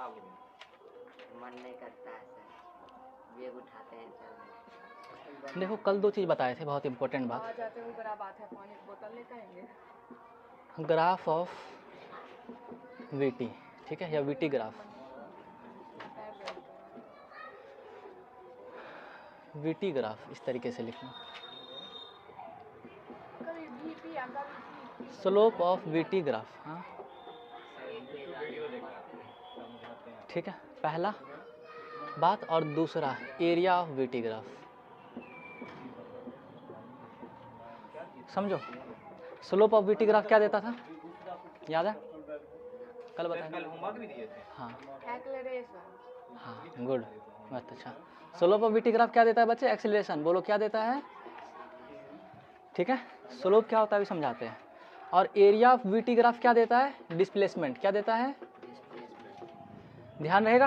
मन नहीं करता है सर, वेग उठाते हैं चल। देखो कल 2 चीज़ बताए थे, बहुत इंपॉर्टेंट बात। आ जाते हो बड़ा बात है, पानी की बोतल लेकर आएंगे। ग्राफ ऑफ वीटी, ठीक है, या वीटी ग्राफ। वीटी ग्राफ इस तरीके से लिखना, कभी VP या कभी P। Slope of VT graph. हाँ ठीक है, पहला बात। और दूसरा एरिया ऑफ वीटी ग्राफ। समझो, स्लोप ऑफ वीटी ग्राफ क्या देता था, याद है? कल बताया। हाँ एक्सेलरेशन। हाँ गुड, बहुत अच्छा। स्लोप ऑफ वीटी ग्राफ क्या देता है बच्चे? एक्सीलरेशन। बोलो क्या देता है? ठीक है, स्लोप क्या होता है अभी समझाते हैं। और एरिया ऑफ वीटी ग्राफ क्या देता है? डिस्प्लेसमेंट। क्या देता है? ध्यान रहेगा।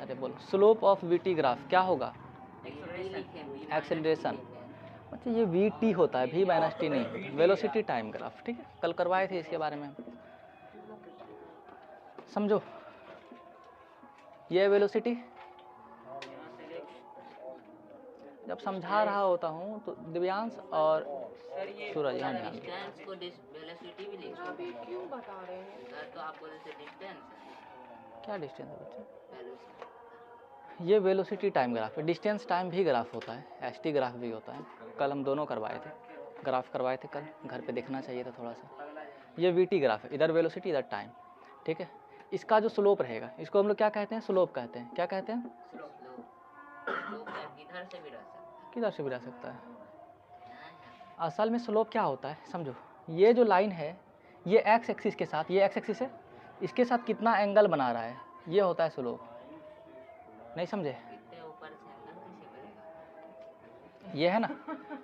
अरे बोलो, स्लोप ऑफ वीटी ग्राफ क्या होगा? एक्सेलरेशन। अच्छा ये वीटी होता है, V माइनस टी नहीं, वेलोसिटी टाइम ग्राफ। ठीक है, कल करवाए थे इसके बारे में। समझो, ये वेलोसिटी। जब समझा रहा होता हूँ तो दिव्यांश और सूरज यहाँ ध्यान दो। डिस्टेंस को वेलोसिटी भी लिख आप ये क्यों बता रहे हैं? सर, तो आप बोले थे डिस्टेंस। क्या डिस्टेंस है बच्चे? वेलोसिटी। ये वेलोसिटी टाइम ग्राफ है। डिस्टेंस टाइम भी ग्राफ होता है, एसटी ग्राफ भी होता है। कल हम दोनों करवाए थे, ग्राफ करवाए थे कल, घर पे देखना चाहिए था थोड़ा सा। ये वीटी ग्राफ है, इधर वेलोसिटी इधर टाइम। ठीक है, इसका जो स्लोप रहेगा इसको हम लोग क्या कहते हैं? स्लोप कहते हैं। क्या कहते हैं? किधर से भी रह सकता है। किधर से भी रह सकता है। असल में स्लोप क्या होता है समझो, ये जो लाइन है ये एक्स एक्सिस के साथ, ये एक्स एक्सिस है, इसके साथ कितना एंगल बना रहा है, ये होता है स्लोप। नहीं समझे? इतने ऊपर से एंगल कैसे बनेगा? ये है ना,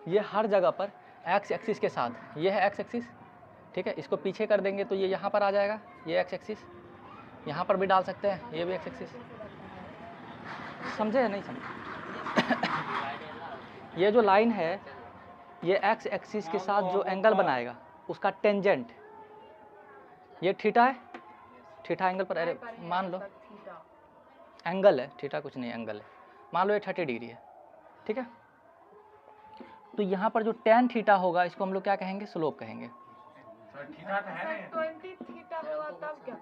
ये हर जगह पर एक्स एक्सिस के साथ, ये है एक्स एक्सिस। ठीक है, इसको पीछे कर देंगे तो ये यहाँ पर आ जाएगा, ये एक्स एक्सिस। यहाँ पर भी डाल सकते हैं, ये भी एक्स एक्सिस। समझे या नहीं समझे? ये जो लाइन है ये एक्स एक्सिस के साथ जो एंगल बनाएगा उसका टेंजेंट, ये थीटा है। थीटा एंगल पर, अरे मान लो एंगल है, थीटा कुछ नहीं, एंगल है। मान लो ये 30 डिग्री है। ठीक है, तो यहाँ पर जो टेन थीटा होगा इसको हम लोग क्या कहेंगे? स्लोप कहेंगे। 20 थीटा होगा तब क्या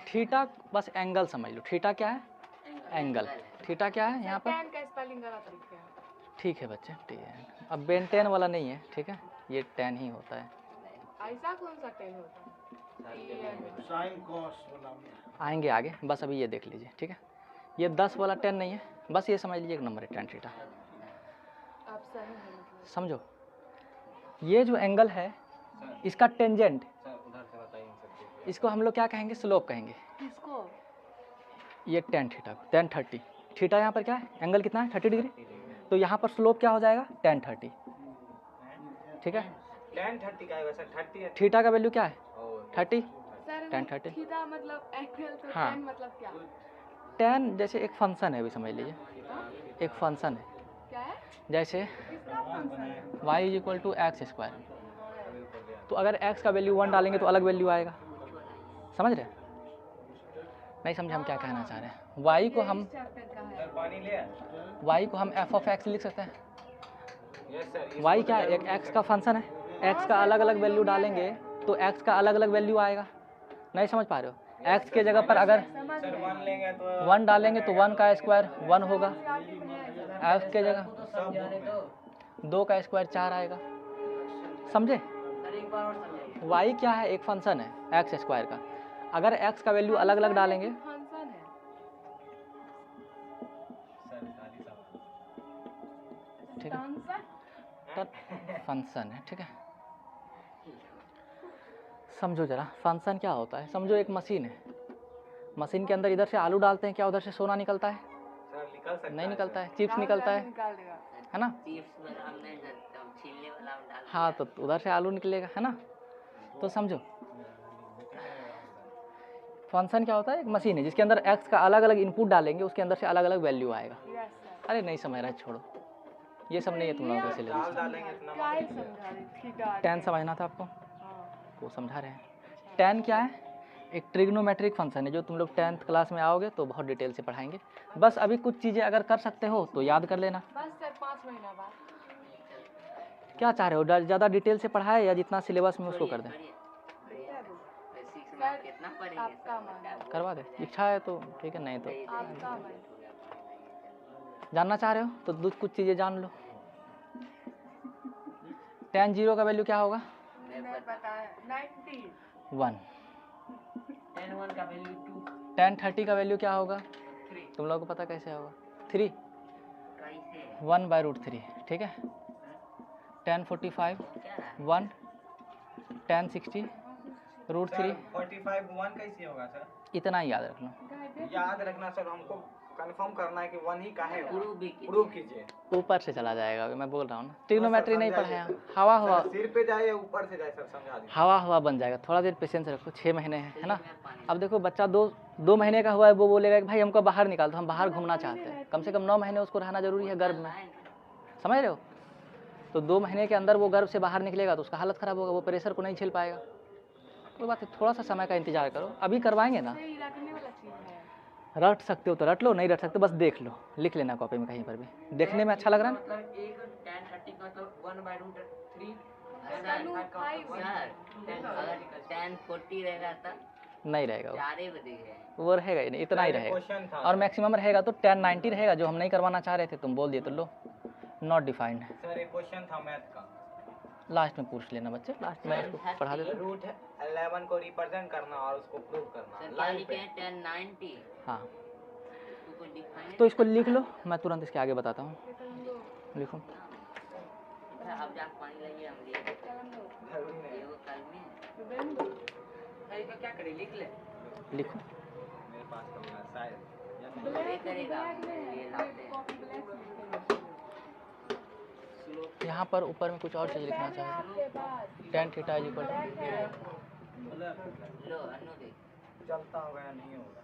थीटा बस एंगल समझ लो। थीटा क्या है? एंगल। थीटा क्या है यहाँ पर? टेन का स्पेलिंग गलत लिखे हैं। ठीक है बच्चे, ठीक है। अब बेन टेन वाला नहीं है, ठीक है, ये टेन ही होता है। ऐसा कौन सा टेन होता है? आएंगे आगे, बस अभी ये देख लीजिए। ठीक है, ये 10 वाला 10 नहीं है, बस ये समझ लीजिए एक नंबर है टेन थीटा। आप सही है मतलब। समझो, ये जो एंगल है इसका टेंजेंट, इसको हम लोग क्या कहेंगे? स्लोप कहेंगे। किसको? ये टेन थीटा को, टेन 30 थीटा यहाँ पर क्या है? एंगल कितना है? 30 डिग्री। तो यहाँ पर स्लोप क्या हो जाएगा? टेन 30। ठीक है, टेन 30 का है वैसे 30 है। थीटा का वैल्यू क्या है? 30। Sir ten 30। थीटा मतलब एंगल, तो हाँ। टेन मतलब क्या? टेन जैसे एक फंक्शन है, अभी समझ लीजिए एक फंक्शन है। क्या है? जैसे किसका फंक्शन है? y = x²। तो अगर x का वैल्यू 1 डालेंगे तो अलग वैल्यू आएगा। समझ रहे? नहीं समझे हम क्या कहना चाह रहे हैं? y को हम f(x) लिख सकते हैं। y क्या है? एक x का फंक्शन है, x का अलग अलग वैल्यू डालेंगे तो x का अलग अलग वैल्यू आएगा। नहीं समझ पा रहे हो? x के जगह पर अगर 1 डालेंगे तो 1 का स्क्वायर 1 होगा, f के जगह 2 का स्क्वायर 4 आएगा। समझे? y क्या है? एक फंक्शन है x² का। अगर x का वैल्यू अलग अलग डालेंगे, फंक्शन है। ठीक है, फंक्शन है। ठीक है, समझो जरा, फंक्शन क्या होता है। समझो एक मशीन है, मशीन के अंदर इधर से आलू डालते हैं, क्या उधर से सोना निकलता है? नहीं निकलता है, चिप्स निकलता है ना? चिप्स वाला हम नहीं जानते, हम छीलने वाला हम डाल। हाँ, तो उधर से आलू निकलेगा, है ना? तो समझो फंक्शन क्या होता है? एक मशीन है जिसके अंदर x का अलग अलग इनपुट डालेंगे, उसके अंदर से अलग अलग वैल्यू आएगा। अरे नहीं समझ रहा, छोड़ो, ये सब नहीं है तुम लोगों के सिलेबस में। 10 समझना था आपको। आपको समझा रहे हैं। tan क्या है? एक ट्रिग्नोमेट्रिक फंक्शन है जो तुम लोग 10th क्लास में आओगे तो बहुत डिटेल से पढ़ाएंगे। बस अभी कुछ चीज़ें अगर कर सकते हो तो याद कर लेना। बस सर 5 महीना बाद क्या चाह रहे हो, ज़्यादा डिटेल से पढ़ाए या जितना सिलेबस में उसको कर दें? कितना पढ़ेंगे आपका मन करवा दे, इच्छा है तो ठीक है, नहीं तो आपका मन जानना चाह रहे हो तो कुछ चीज़ें जान लो। tan 0 का वैल्यू क्या होगा? मैं बताया 90 1। tan 1 का वैल्यू 2 tan 30 का वैल्यू क्या होगा? 3 तुम लोगों को पता कैसे होगा? 3 कैसे 1/√3, ठीक है। tan 45 क्या रहा 1, tan 60 √3, 45 1 कैसे होगा सर? इतना ही याद रख लो। याद रखना सर, हमको कंफर्म करना है कि 1 ही का है। प्रूव भी कीजिए। प्रूव कीजिए। ऊपर से चला जाएगा, अभी मैं बोल रहा हूँ ना, ट्रिग्नोमेट्री नहीं पढ़ाया। हवा हवा सर, सिर पे जाए या ऊपर से जाए सर, समझा दीजिए। हवा हवा बन जाएगा, थोड़ा देर पेशेंस रखो। 6 महीने है ना। अब देखो बच्चा 2 महीने का हुआ है, वो बोलेगा कि भाई हमको बाहर निकाल दो, हम बाहर घूमना चाहते हैं। कम से कम 9 महीने उसको रहना जरूरी है गर्भ में, समझ रहे हो? तो 2 महीने के अंदर वो गर्भ से बाहर निकलेगा तो उसका हालत ख़राब होगा, वो प्रेशर को नहीं झेल पाएगा। कोई बात है, थोड़ा सा समय का इंतजार करो, अभी करवाएंगे ना। ये रखने वाला चीज है रट सकते हो तो रट लो, नहीं रट सकते बस देख लो, लिख लेना कॉपी में कहीं पर भी। देखने में अच्छा लग रहा है ना? मतलब एक tan 30 का तो 1/√3 अगर tan 40 रहेगा तब नहीं रहेगा वो, 4 बजे है। वो रहेगा ही नहीं, इतना ही क्वेश्चन रहेगा। था और मैक्सिमम रहेगा तो tan 90 रहेगा, जो हम नहीं करवाना चाह रहे थे, तुम बोल दिए तो लो, नॉट डिफाइंड। सर, एक क्वेश्चन था मैथ का। लास्ट में पूछ लेना बच्चे, लास्ट में इसको पढ़ा देते। रूट 11 को रिप्रेजेंट करना और उसको प्रूव करना सर क्या लाइन लिखे पे। हैं tan 90 हाँ, इसको कोई डिफाइन तो इसको लिख लो, मैं तुरंत इसके आगे बताता हूँ। लिखो, अब जाके पानी लाइए हम लिए जरूरी नहीं। ये वो कल में सर इसका क्या करें लिख ले लिखो। मेरे पास तो है शायद या नहीं। ये करेगा ये लाते हैं यहाँ पर ऊपर में कुछ और चीज़ लिखना चाहिए। tan थीटा इज इक्वल लो अनु देख चलता होगा या नहीं होगा,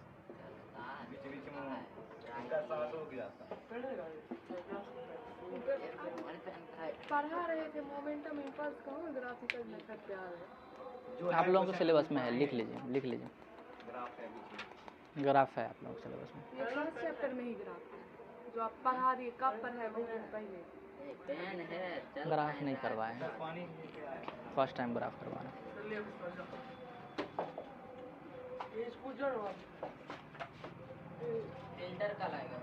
बीच बीच में इसका सांस हो गया था। पढ़ा रहे थे मोमेंटम इंपल्स कहाँ ग्राफिकल मेथड पे आ रहे जो आप है लोगों को क्वेश्चन सिलेबस में है, लिख लीजिए, लिख लीजिए। ग्राफ है बीच में। ग्राफ है आप लोगों के सिलेबस में। ये फर्स्ट चैप्टर में ही ग्राफ है जो आप पढ़ा दिए कब पर है बहुत दिन पहले पेन है चल ग्राफ नहीं करवाए हैं, पानी लेके आए। फर्स्ट टाइम ग्राफ करवाना। फिल्टर का लाएगा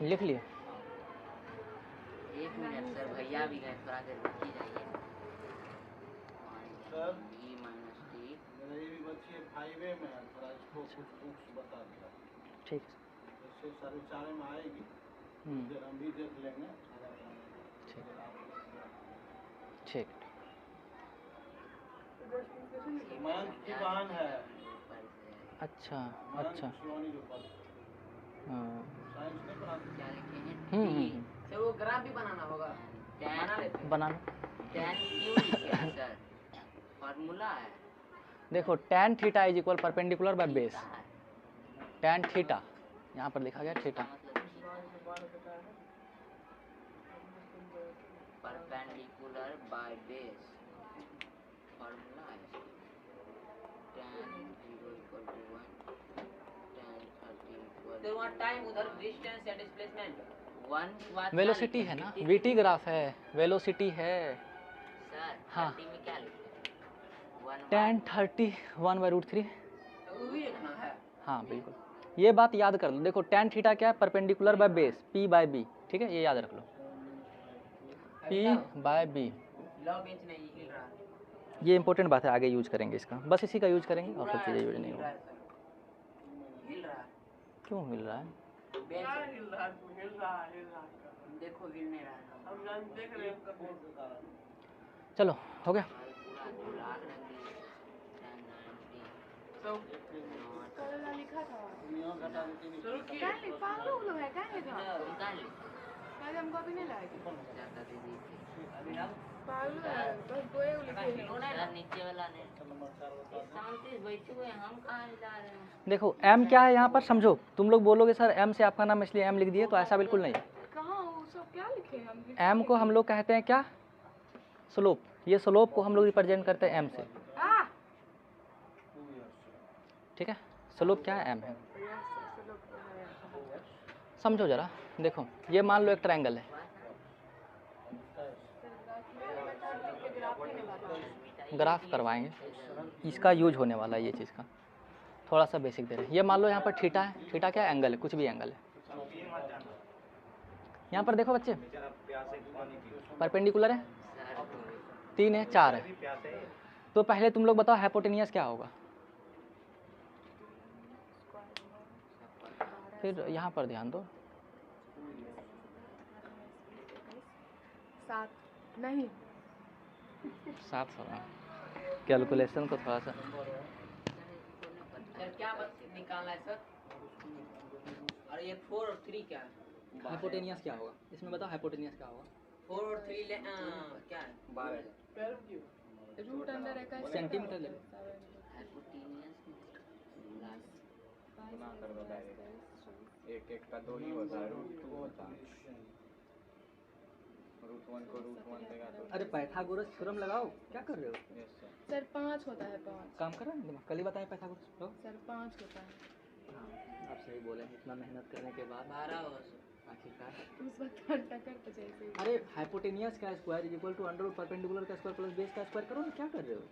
लिख लिए। 1 मिनट सर भैया भी गए थोड़ा देर रुकी जाइए सर e माइनस टी मेरा ये भी बच्ची है 5A में है, थोड़ा इसको कुछ बुक्स बता दिया। ठीक इससे 4:30 में आएगी, है। फिर हम भी देख लेंगे। ठीक ठीक। मयंक की बहन है, अच्छा मयंक अच्छा, शिवानी जो पढ़ हाँ। साइंस नहीं पढ़ाती। क्या लिखे हैं हम्म, सर वो ग्राफ भी बनाना होगा बना लेते बना लो। tan क्यों लिखे हैं सर फार्मूला है देखो tan theta is equal perpendicular by base. tan theta यहाँ पर लिखा गया theta, perpendicular by base formula है tan 0 equal to 1 tan 30 equal तो वहाँ टाइम उधर डिस्टेंस या डिस्प्लेसमेंट 1 वेलोसिटी है ना, वीटी ग्राफ है, वेलोसिटी है। सर हाँ। 30 में क्या लिखे tan 30 1/√3। वो भी लिखना है हाँ बिल्कुल, ये बात याद कर लो। देखो tan थीटा क्या है, perpendicular by base p by b, ठीक है, ये याद रख लो, p बाय b। लॉग इंच नहीं हिल रहा है ये इंपॉर्टेंट बात है, आगे यूज करेंगे इसका, बस इसी का यूज करेंगे और कुछ चीज़ें यूज नहीं होगा। हिल रहा है क्यों मिल रहा है? देखो हिल नहीं रहा है चलो हो गया। पूरा ब्लैक रख दिए कल लिखा था यहाँ घटा देती क्या लिख पागल हो लोग है क्या लिखा निकाल ले पहले हमको अभी नहीं लाएगी ज्यादा दे दी थी पागल है बस दो ही लिखे सर नीचे वाला ने नंबर 4 बता दो। शांति से बैठे हुए हैं, हम कहाँ जा रहे हैं देखो m क्या है यहाँ पर समझो। तुम लोग बोलोगे सर m से आपका नाम इसलिए m लिख दिए, तो ऐसा बिल्कुल नहीं है। कहाँ वो सब क्या लिखे हम m को हम लोग कहते हैं क्या, स्लोप। ये स्लोप को हम लोग रिप्रेजेंट करते हैं एम से, ठीक है। स्लोप क्या है, एम है। समझो जरा, देखो ये मान लो एक ट्रायंगल है, ग्राफ करवाएंगे, इसका यूज होने वाला है ये चीज़ का, थोड़ा सा बेसिक दे रहे हैं। ये मान लो यहाँ पर थीटा है, थीटा क्या है, एंगल है, कुछ भी एंगल है। यहाँ पर देखो बच्चे, परपेंडिकुलर है, 3 है, 4 है, तो पहले तुम लोग बताओ हाइपोटेनियस क्या होगा। फिर यहाँ पर ध्यान दो, 7 नहीं 7 कैलकुलेशन को थोड़ा सा, सर क्या निकालना है सर? और ये 4 और 3 क्या है? हाइपोटेनियस क्या होगा इसमें बताओ, हाइपोटेनियस क्या होगा। 4 और 3 क्या है? 12 रूट अंडर सेंटीमीटर ले लो। गुना कर दो डायरेक्ट, एक एक का 2 ही होता है, √2 होता है, √1 को √1 देगा तो। अरे पाइथागोरस थ्योरम लगाओ, क्या कर रहे हो। Yes sir. सर 5 होता है 5 काम कर रहे हैं दिमाग, कल ही बताया पाइथागोरस लो। सर 5 होता है। हाँ आप सही बोले, इतना मेहनत करने के बाद 12 होगा सर। आखिरकार। उस वक्त टक्कर तो जैसे ही। अरे हाइपोटेनियस का square is equal to under root perpendicular का स्क्वायर प्लस बेस का स्क्वायर करो ना, क्या कर रहे हो।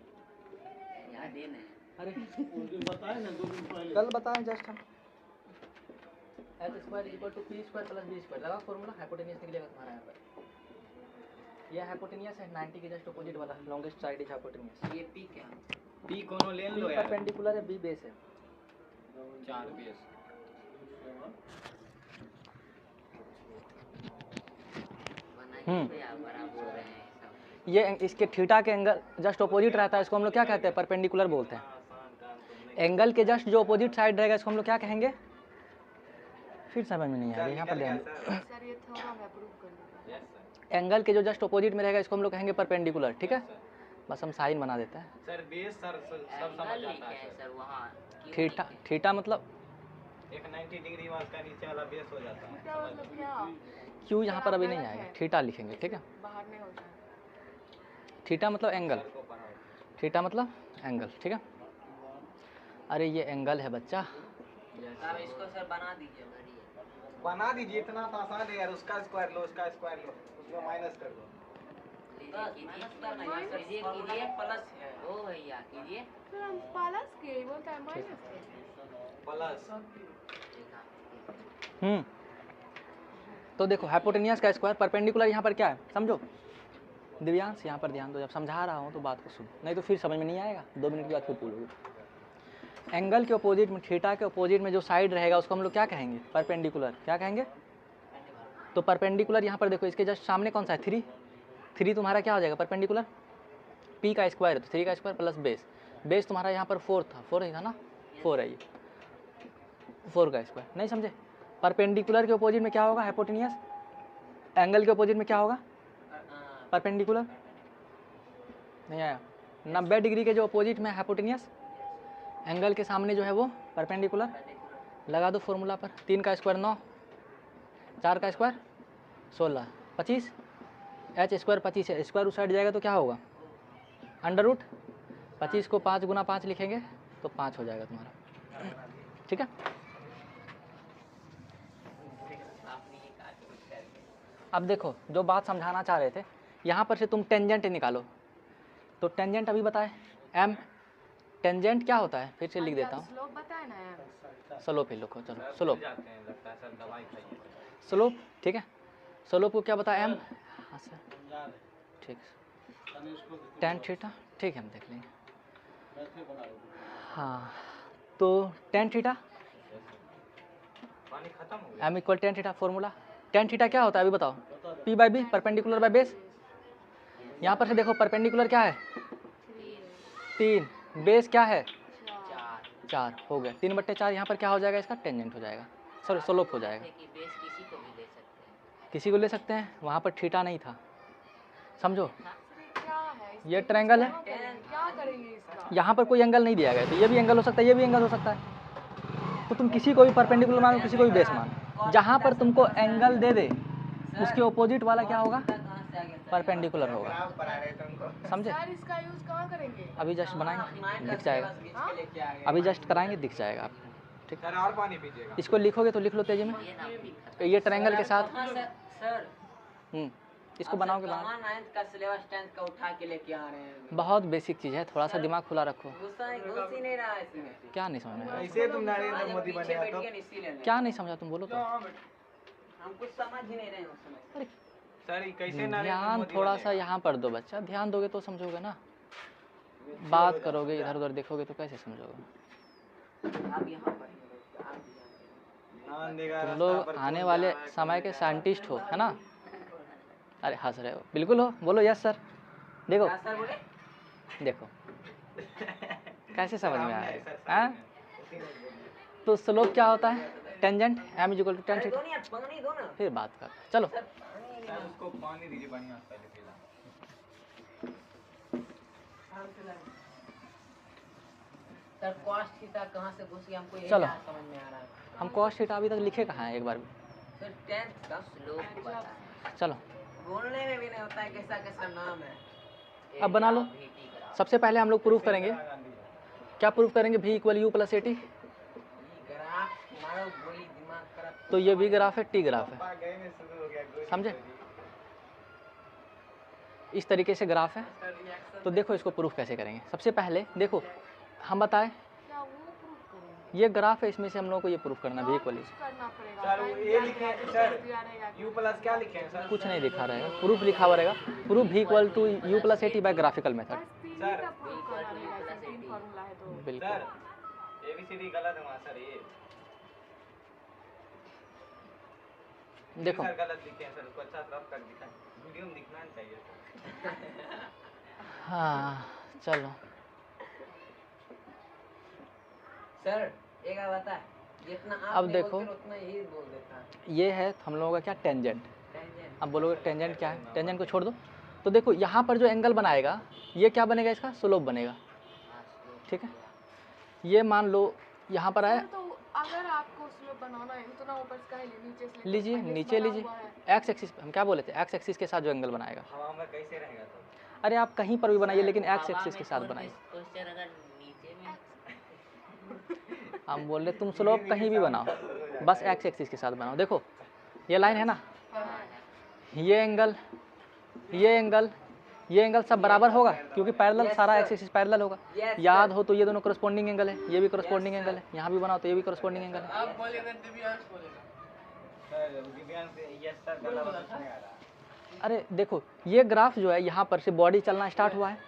याद है ना? अरे बताए ना 2 दिन पहले। कल बताएं जस्ट हम, h square is equal to p square plus b square लगा फॉर्मूला, हाइपोटेनियस निकलेगा तुम्हारा यहाँ पर। यह हाइपोटेनियस है, 90 के जस्ट अपोजिट वाला, लॉन्गेस्ट साइड इज हाइपोटेनियस। ये पी क्या? पी कोनो ले लो पी यार, परपेंडिकुलर है, बी बेस है। 4 बेस। बराबर हो रहे हैं सब। ये इसके थीटा के एंगल जस्ट अपोजिट रहता है, इसको हम लोग क्या कहते हैं, परपेंडिकुलर बोलते हैं। एंगल के जस्ट जो अपोजिट साइड रहेगा इसको हम लोग क्या कहेंगे, फिर समझ में नहीं आ रहा, यहाँ पर ध्यान। सर ये थ्योरम है, प्रूव कर लीजिए। Yes sir. एंगल के जो जस्ट अपोजिट में रहेगा इसको हम लोग कहेंगे परपेंडिकुलर, ठीक है। बस हम साइन बना देते हैं। सर बेस सर सब समझ एंगल आता है है सर। सर वहाँ। थीटा, थीटा मतलब एक 90 डिग्री वाला का नीचे वाला बेस हो जाता है। क्या मतलब क्या? क्यों यहाँ पर अभी नहीं आएगा, थीटा लिखेंगे, ठीक है। बाहर नहीं होता है। थीटा मतलब एंगल, सर को पढ़ाओ। थीटा मतलब एंगल, ठीक है। अरे ये एंगल है बच्चा, अब इसको सर बना दीजिए। बना दीजिए, इतना तो आसान है यार, उसका स्क्वायर लो, उसका स्क्वायर लो, उसमें माइनस कर दो। कीजिए प्लस है ओ भैया कीजिए सर हम प्लस के बोलता है माइनस के। प्लस तो देखो हाइपोटेनियस का स्क्वायर परपेंडिकुलर यहाँ पर क्या है समझो। दिव्यांश यहाँ पर ध्यान दो, जब समझा रहा हूँ तो बात को सुनो, नहीं तो फिर समझ में नहीं आएगा, 2 मिनट के बाद फिर बोलोगे। एंगल के अपोजिट में, थीटा के अपोजिट में जो साइड रहेगा उसको हम लोग क्या कहेंगे, परपेंडिकुलर। क्या कहेंगे, तो परपेंडिकुलर यहाँ पर देखो, इसके जस्ट सामने कौन सा है, 3 तुम्हारा क्या हो जाएगा, परपेंडिकुलर। पी का स्क्वायर है तो 3 का स्क्वायर प्लस बेस, बेस तुम्हारा यहाँ पर 4 था, 4 ही था ना, 4 है ये, 4 का स्क्वायर। नहीं समझे, परपेंडिकुलर के अपोजिट में क्या होगा, हाइपोटेनियस। एंगल के अपोजिट में क्या होगा, परपेंडिकुलर। नहीं आया, 90 डिग्री के जो अपोजिट में हाइपोटेनियस, एंगल के सामने जो है वो परपेंडिकुलर। लगा दो फॉर्मूला पर, 3 का स्क्वायर 9, 4 का स्क्वायर 16, 25, एच स्क्वायर 25 है, स्क्वायर उस साइड जाएगा तो क्या होगा, अंडर रूट 25 को 5 गुना 5 लिखेंगे तो 5 हो जाएगा तुम्हारा, ठीक है। अब देखो जो बात समझाना चाह रहे थे, यहाँ पर से तुम टेंजेंट निकालो, तो टेंजेंट अभी बताए एम, टेंजेंट क्या होता है फिर से लिख देता हूँ, स्लोप बताए ना यार। स्लोप ही लिखो, चलो स्लोप, जाते हैं, लगता है सर दवाई खाइए। स्लोप, ठीक है। स्लोप को क्या बताया, एम। हाँ सर ठीक है, टेन थीटा, ठीक है हम देख लेंगे। हाँ तो टेन थीटा पानी खत्म हो गया। M equal tan theta, formula tan theta क्या होता है अभी बताओ, p by b, perpendicular by base. यहाँ पर से देखो परपेंडिकुलर क्या है 3, बेस क्या है 4, हो गया 3/4। यहाँ पर क्या हो जाएगा, इसका टेंजेंट हो जाएगा, सॉरी स्लोप हो जाएगा। कि बेस किसी को भी ले सकते हैं। किसी को ले सकते हैं, वहाँ पर थीटा नहीं था, समझो। क्या है ये ट्रायंगल है, क्या करेंगे इसका? यहाँ पर कोई एंगल नहीं दिया गया, तो ये भी एंगल हो सकता है, ये भी एंगल हो सकता है। तो तुम किसी को भी परपेंडिकुलर मानो, किसी को भी बेस मानो, जहाँ पर तुमको एंगल दे दे उसके अपोजिट वाला क्या होगा, कहाँ से आ गया परपेंडिकुलर होगा, ग्राफ बना रहे थे उनको। समझे? सर इसका यूज कहाँ करेंगे? अभी जस्ट बनाएंगे दिख जाएगा, हाँ? अभी जस्ट कराएंगे दिख जाएगा आपको, ठीक। सर और पानी पीजिएगा। इसको लिखोगे तो लिख लो तेजी में, ये ट्रायंगल के साथ। सर इसको बनाओगे बना, 9th का सिलेबस 10th का उठा के लेके आ रहे हैं। बहुत बेसिक चीज़ है, थोड़ा सा दिमाग खुला रखो। घुस ही नहीं रहा है इसमें। क्या नहीं समझ में आया? ऐसे तुम नरेंद्र आज हम मोदी पीछे बने बैठ तो गए इसीलिए नहीं। क्या नहीं समझा तुम बोलो तो। हम कुछ समझ ही नहीं रहे हैं उस समय। सर कैसे नरेंद्र ध्यान मोदी थोड़ा बनेगा? सा यहाँ पर दो बच्चा, ध्यान दोगे तो समझोगे ना, बात करोगे इधर उधर देखोगे तो कैसे समझोगे? आप यहाँ पर ही रहो, आप भी यहाँ ध्यान देगा तुम रास्ता लोग पर आने कौन वाले जा रहा है, समय कौन के नहीं जा रहा है। साइंटिस्ट हो, है ना? अरे हंस रहे हो, बिल्कुल हो, बोलो यस सर। देखो क्या सर बोले? देखो कैसे समझ में सामने आया है, सर, है? सामने है। उसी ने बोला। तो स्लोप क्या होता है? Tangent m equal to tan अरे थीटा। दो नहीं यार, पानी दो ना। फिर बात कर, चलो सर पानी सर उसको पानी दीजिए बढ़िया से पहले पीला। सर cos थीटा कहाँ से घुस गया हमको यही चलो। नहीं समझ में आ रहा है। हम cos थीटा अभी तक लिखे कहाँ हैं एक बार भी? सर 10th का स्लोप पता है। चलो बोलने में भी नहीं होता है कैसा कैसा नाम है। अब बना लो। सबसे पहले हम लोग प्रूफ करेंगे, क्या प्रूफ करेंगे? v equal u plus a T. Graph मारो गोली दिमाग खराब। तो ये v ग्राफ है, t ग्राफ है, गए में शुरू हो गया गोली समझे? चोरी। इस तरीके से ग्राफ है। तो देखो इसको प्रूफ कैसे करेंगे। सबसे पहले देखो हम बताएं, क्या वो प्रूफ करेंगे? ये ग्राफ है, इसमें से हम लोग को ये प्रूफ करना v इक्वल कुछ करना पड़ेगा। सर वो ये लिखे हैं, सर यू प्लस क्या लिखे हैं सर? कुछ नहीं दिखा रहेगा, प्रूफ लिखा हुआ रहेगा। Proof v equal to u plus a t by graphical method. बस तीन ही सर, का प्रूफ करना रहेगा, इसमें तीन फॉर्मूला है तो। बिल्कुल सर ABCD गलत है वहाँ सर ये। देखो सर गलत लिखे हैं सर, उसको अच्छा रफ कर दिखाएं। वीडियो में दिखना नहीं चाहिए सर। हाँ चलो सर एक बात बता, जितना आप अब नहीं देखो। बोलते उतना ही बोल देता है। ये है हम लोगों का क्या? टेंजेंट। टेंजेंट। अब बोलोगे टेंजेंट क्या है? टेंजेंट को छोड़ दो। तो देखो यहाँ पर जो एंगल बनाएगा ये क्या बनेगा? इसका स्लोप बनेगा, ठीक है? ये मान लो यहाँ पर आया, सर, तो अगर आपको स्लोप बनाना है तो ना ऊपर से कहीं नीचे से लेकर लीजिए पहले से नीचे बना लीजिए, हुआ है। एक्स एक्सिस, हम क्या बोले थे? एक्स एक्सिस के साथ जो एंगल बनाएगा। हवा में कैसे रहेगा तो? अरे आप कहीं पर भी बनाइए लेकिन एक्स एक्सिस के साथ बनाइए। क्वेश्चन अगर नीचे में हम बोल रहे तुम स्लोप कहीं भी बनाओ, बस एक्स एक्सिस के साथ बनाओ। देखो ये लाइन है ना, ये एंगल, ये एंगल, ये एंगल सब बराबर होगा क्योंकि पैरेलल, सारा एक्स एक्सिस पैरेलल होगा। याद हो तो ये दोनों करस्पॉन्डिंग एंगल है, ये भी करस्पॉन्डिंग एंगल है। यहाँ भी बनाओ तो ये भी करस्पॉन्डिंग एंगल है। आप बोलेगा दिव्यांश बोलेगा। सर दिव्यांश यस सर गलत नहीं आ रहा। अरे देखो ये ग्राफ जो है यहाँ पर से बॉडी चलना स्टार्ट हुआ है,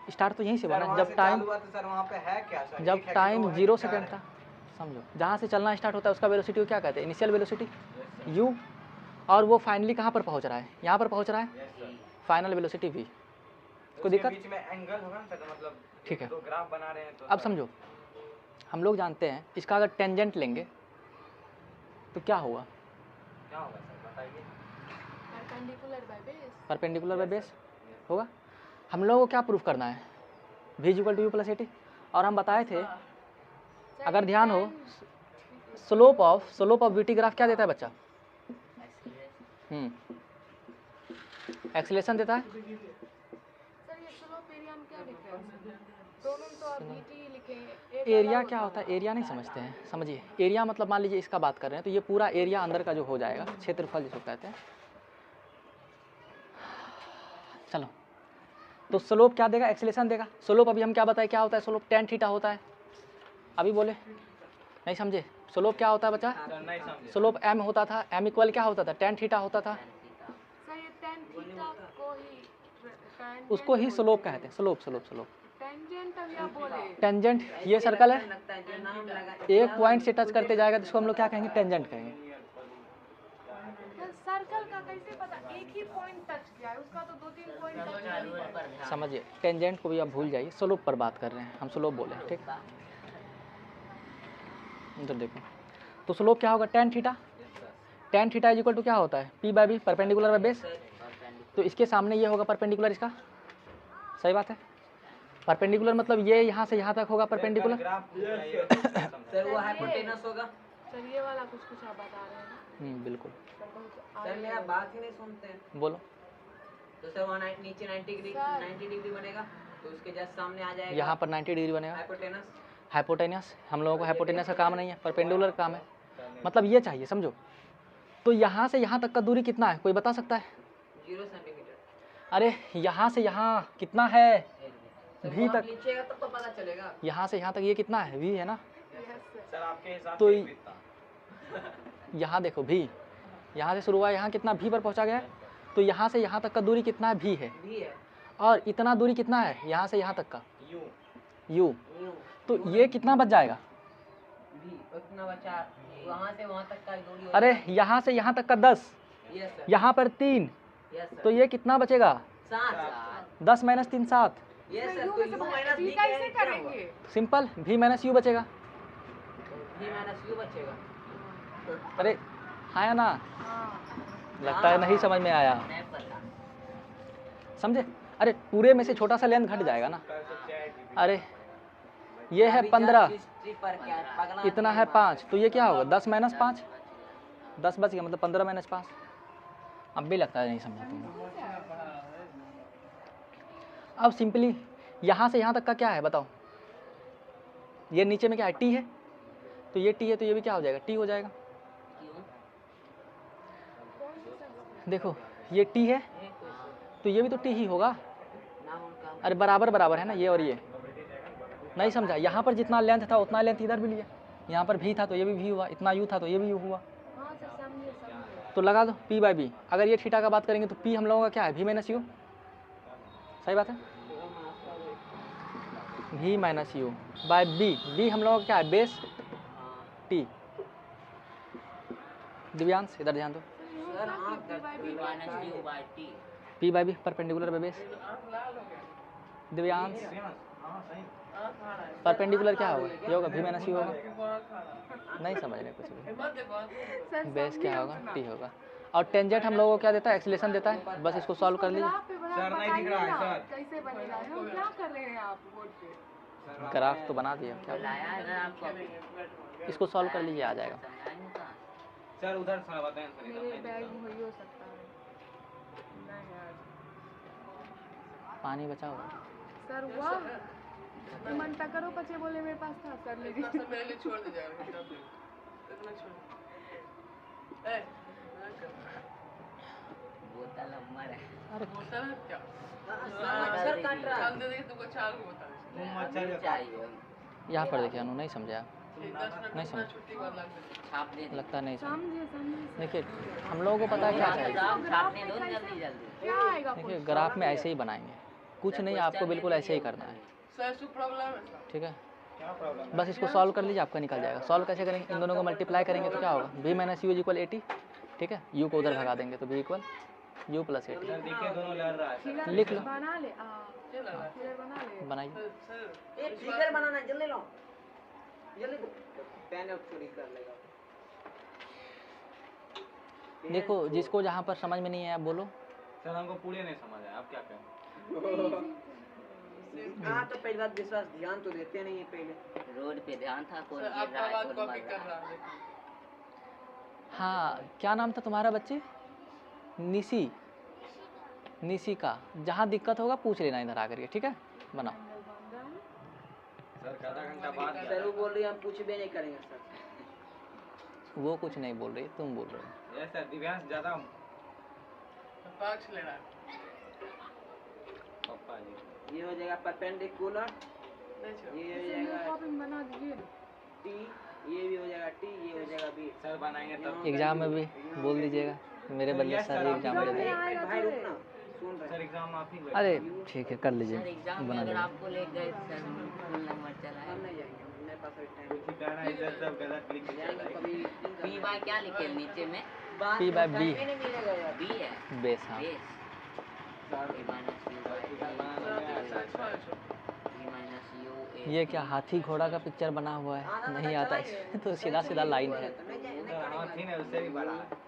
स्टार्ट तो यहीं से बना है। जब टाइम, हुआ तो सर वहाँ पे है क्या सर? जब एक है कि टाइम दो है 0 कि चार सेकेंड है? था, समझो जहाँ से चलना स्टार्ट होता है उसका वेलोसिटी को क्या कहते हैं? इनिशियल वेलोसिटी u, और वो फाइनली कहाँ पर पहुँच रहा है? यहाँ पर पहुँच रहा है, Yes, sir। Final velocity v। तो कोई उसके दिक्कत? बीच में एंगल होगा ना सर, तो मतलब ठीक है। दो ग्राफ बना रहे हैं तो अब सर, समझो, हम लोग जानते हैं इसका अगर टेंजेंट लेंगे तो क्या होगा? क्या होगा सर बताइए। Perpendicular by base. Perpendicular by base होगा। हम लोगों को क्या प्रूफ करना है? v equal to u plus a t. और हम बताए थे, अगर ध्यान हो, slope of v t graph क्या देता है बच्चा? एक्सीलरेशन देता है। सर ये स्लोप एरिया में क्या डिफरेंस है? दोनों तो आप नीचे लिखे हैं। एक एरिया अलग क्या होता होता है? एरिया नहीं समझते हैं, समझिए। एरिया मतलब मान लीजिए इसका बात कर रहे हैं तो ये पूरा एरिया अंदर का जो हो जाएगा, क्षेत्रफल जिसको कहते हैं। चलो तो स्लोप क्या देगा? एक्सीलरेशन देगा। स्लोप अभी हम क्या बताए क्या होता है? स्लोप tan थीटा होता है। अभी बोले नहीं समझे? स्लोप क्या होता है बच्चा? सर नहीं समझे। स्लोप m होता था, m इक्वल क्या होता था? tan थीटा होता था। सर ये tan थीटा को ही tan उसको ही स्लोप कहते हैं। स्लोप स्लोप स्लोप टेंजेंट अब या बोले। टेंजेंट ये सर्कल है, लगता है जो नाम लगा एक पॉइंट से टच करते जाएगा तो इसको हम लोग क्या कहेंगे? टेंजेंट कहेंगे। सर सर्कल का कैसे पता? एक ही पॉइंट टच किया है, उसका तो दो तीन पॉइंट टच किया है। समझिए, टेंजेंट को भी आप भूल जाइए, स्लोप पर बात कर रहे हैं हम, स्लोप बोले, ठीक। इधर देखो तो स्लोप क्या होगा? tan theta. tan theta is equal to क्या होता है? p by b, perpendicular by base. तो इसके सामने ये होगा परपेंडिकुलर इसका, सही बात है। परपेंडिकुलर मतलब ये यहाँ से यहाँ तक होगा परपेंडिकुलर। ग्राफ सर वो हाइपोटेनस होगा। सर ये वाला कुछ आप बता रहे हैं ना? बिल्कुल। सर बहुत सर आगे मेरा बात ही नहीं सुनते हैं। बोलो। तो सर वहाँ नीचे 90 डिग्री बनेगा, तो उसके जस्ट सामने आ जाएगा यहाँ पर 90 डिग्री बनेगा। हाइपोटेनस। हाइपोटेनस, हम लोगों को हाइपोटेनस का काम नहीं है, परपेंडिकुलर काम है, मतलब ये चाहिए, समझो। तो यहाँ से यहाँ तक का दूरी कितना है, कोई बता सकता है? 0 सेंटीमीटर। अरे यहाँ से यहाँ कितना है? भी तक लीजिएगा तब तो पता चलेगा। यहाँ से यहाँ तक ये कितना है? भी है ना। सर आपके हिसाब तो से कितना? यहाँ देखो भी, यहाँ से शुरू हुआ, यहाँ कितना भी पर पहुँचा गया है, तो यहाँ से यहाँ तक का दूरी कितना है? भी है। और इतना दूरी कितना है यहाँ से यहाँ तक का? यू। तो ये कितना बच जाएगा? भी उतना बचा, वहाँ से वहाँ तक का दूरी। अरे यहाँ से यहाँ तक का 10, यहाँ पर 3, तो ये कितना बचेगा? 10 - 3 7। यस सर, यू तो में से यू भी माइनस कैसे करेंगे? सिंपल, भी माइनस यू बचेगा। भी माइनस यू बचेगा। अरे आया ना, हाँ लगता है नहीं समझ में आया, नहीं पता। समझे? अरे पूरे में से छोटा सा लेंथ घट जाएगा ना। अरे ये है 15, इतना है 5, तो ये क्या होगा? 10 - 5, 10 बच गया, मतलब 15 - 5। अब भी लगता है नहीं समझा तुमने। अब सिंपली यहाँ से यहाँ तक का क्या है बताओ? ये नीचे में क्या है? टी है, तो ये टी है, तो ये भी क्या हो जाएगा? टी हो जाएगा। देखो ये टी है, तो ये भी तो टी ही होगा। अरे बराबर बराबर है ना ये और ये, नहीं समझा? यहाँ पर जितना लेंथ था उतना लेंथ इधर भी लिया, यहाँ पर भी था तो ये भी भी हुआ, इतना यू था तो ये भी यू हुआ। हाँ सर, समझे। तो लगा दो P/B। अगर ये थीटा का बात करेंगे तो P हम लोगों का क्या है? V - U। सही बात है, V - U by B। B हम लोगों का क्या है? Base T। दिव्यांश इधर ध्यान दो, sir P/B perpendicular by base. Divyansh perpendicular क्या होगा? ये होगा V - U होगा। नहीं समझ रहे कुछ भी। बेस क्या होगा? T होगा। और टेंजेंट हम लोगों को क्या देता है? एक्सीलेशन देता है। बस इसको सॉल्व कर लीजिए। सर नहीं दिख रहा है सर, कैसे बनेगा? हम क्या कर रहे हैं आप बोर्ड पे? ग्राफ तो बना दिया, क्या इसको सॉल्व कर लीजिए, आ जाएगा। सर उधर थोड़ा बताएं सर। मेरे बैग में वही हो सकता है। नहीं यार पानी बचा हुआ सर, वाह मनता करो, पचे बोले मेरे पास था सर, लेकिन मेरे लिए छोड़ दे जाएगा इतना छोड़। बोतल अमर है। अरे बोतल है क्या? मच्छर काट रहा है। चल दे तुमको 4 बोतल मच्छर चाहिए। यहाँ पर देखिए अनु, नहीं समझा? 10 मिनट नहीं समझ, छुट्टी कर लगता छाप दे। लगता नहीं समझ। समझे समझे। देखिए हम लोगों को पता है क्या चाहिए। छापने दो जल्दी जल्दी। क्या आएगा? देखिए ग्राफ में ऐसे ही बनाएंगे, कुछ नहीं, आपको बिल्कुल ऐसे ही करना है, सर सु प्रॉब्लम है सर। ठीक है? क्या प्रॉब्लम? बस इसको सॉल्व कर लीजिए, आपका निकल जाएगा। सॉल्व कैसे करेंगे? इन दोनों को मल्टीप्लाई करेंगे तो क्या होगा? V - U = 80, ठीक है? U को उधर भगा देंगे तो V = U + 80। सर देखिए दोनों लड़ रहा है सर। लिख लो, बना ले। क्या लग रहा है? फिगर बना ले। बनाइए। सर एक फिगर बनाना, जल्दी लो जल्दी। पेन अब चोरी कर लेगा। देखो जिसको जहाँ पर समझ में नहीं है आप बोलो। सर हमको पूरे नहीं समझ आया, आप क्या कहें? हाँ तो पहली बात विश्वास, ध्यान तो देते नहीं है पहले। रोड पे ध्यान था, कौन सर गिर आपका रहा है, बात कौन कॉपी मर कर रहा रहा है। है। हाँ क्या नाम था तुम्हारा बच्चे? निशी, निशिका। जहाँ दिक्कत होगा पूछ लेना इधर आकर के, ठीक है? बनाओ। सर आधा घंटा बाद सर वो बोल रही है हम कुछ भी नहीं करेंगे सर। वो कुछ नहीं बोल रही, तुम बोल रहे हो। ये सर दिव्यांश ज्यादा पाँच ले रहा है। पप्पा जी। ये हो जाएगा परपेंडिकुलर, नहीं छोड़। ये हो इसे जाएगा कॉपी में बना दीजिए। T, ये भी हो जाएगा T, ये हो जाएगा B। सर बनाएंगे तब। एग्जाम में भी बोल दीजिएगा मेरे बदले सर एग्जाम दे देंगे। आएगा भाई तो रुकना, सुन रहे सर एग्जाम आप ही अरे ठीक है कर लीजिए, एग्जाम में बना अगर लीजिए। आपको ले गए सर फुल नंबर चला है, हम नहीं जाएंगे, मेरे पास अभी टाइम कुछ ही कहना है, इधर सब गलत लिख के चल जाएंगे रहा है। कभी। B बाय क्या लिखे नीचे में? P/B नहीं मिलेगा यार। B है बेस। हाँ बेस। B माइनस U ये क्या हाथी घोड़ा का पिक्चर बना हुआ है? नहीं आता है तो सीधा सीधा लाइन है। सर हाँ थी ना, उससे भी बड़ा है।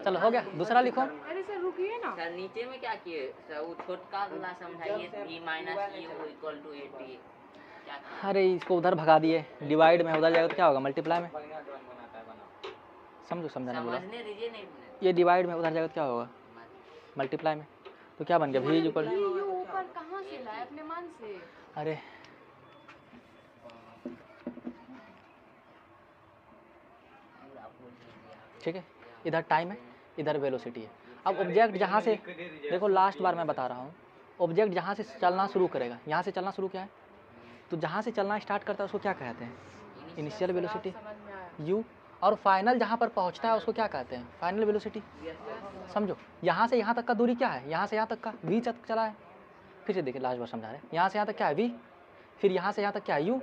चलो हो गया, दूसरा लिखो। अरे सर रुकिए ना। सर नीचे में क्या किए सर? वो छोटका वाला समझाइए। B माइनस U = 80 क्या किया? अरे इसको उधर भगा दिए, डिवाइड में उधर जाएगा तो क्या होगा? मल्टीप्लाई में। बढ़िया ड्राइंग बनाता है, बनाओ। समझो, समझाने बोला। समझने दीजिए नहीं। ये डिवाइड में उधर जाएगा तो क्या होगा? मल्टीप्लाई में। तो क्या बन गया v इक्वल, ये यू ऊपर कहाँ से लाए अपने मन से? अरे ठीक है, इधर टाइम है, इधर वेलोसिटी है। अब ऑब्जेक्ट जहाँ से, देखो लास्ट बार मैं बता रहा हूँ, ऑब्जेक्ट जहाँ से चलना शुरू करेगा, यहाँ से चलना शुरू क्या है, तो जहाँ से चलना स्टार्ट करता है उसको क्या कहते हैं, इनिशियल वेलोसिटी समझ में आया। u, और फाइनल जहाँ पर पहुँचता है उसको क्या कहते हैं, फाइनल वेलोसिटी। समझो यहाँ से यहाँ तक का दूरी क्या है, यहाँ से यहाँ तक का v तक चला है। फिर से देखिए लास्ट बार समझा रहे हैं, यहाँ से यहाँ तक क्या है v, फिर यहाँ से यहाँ तक क्या है u।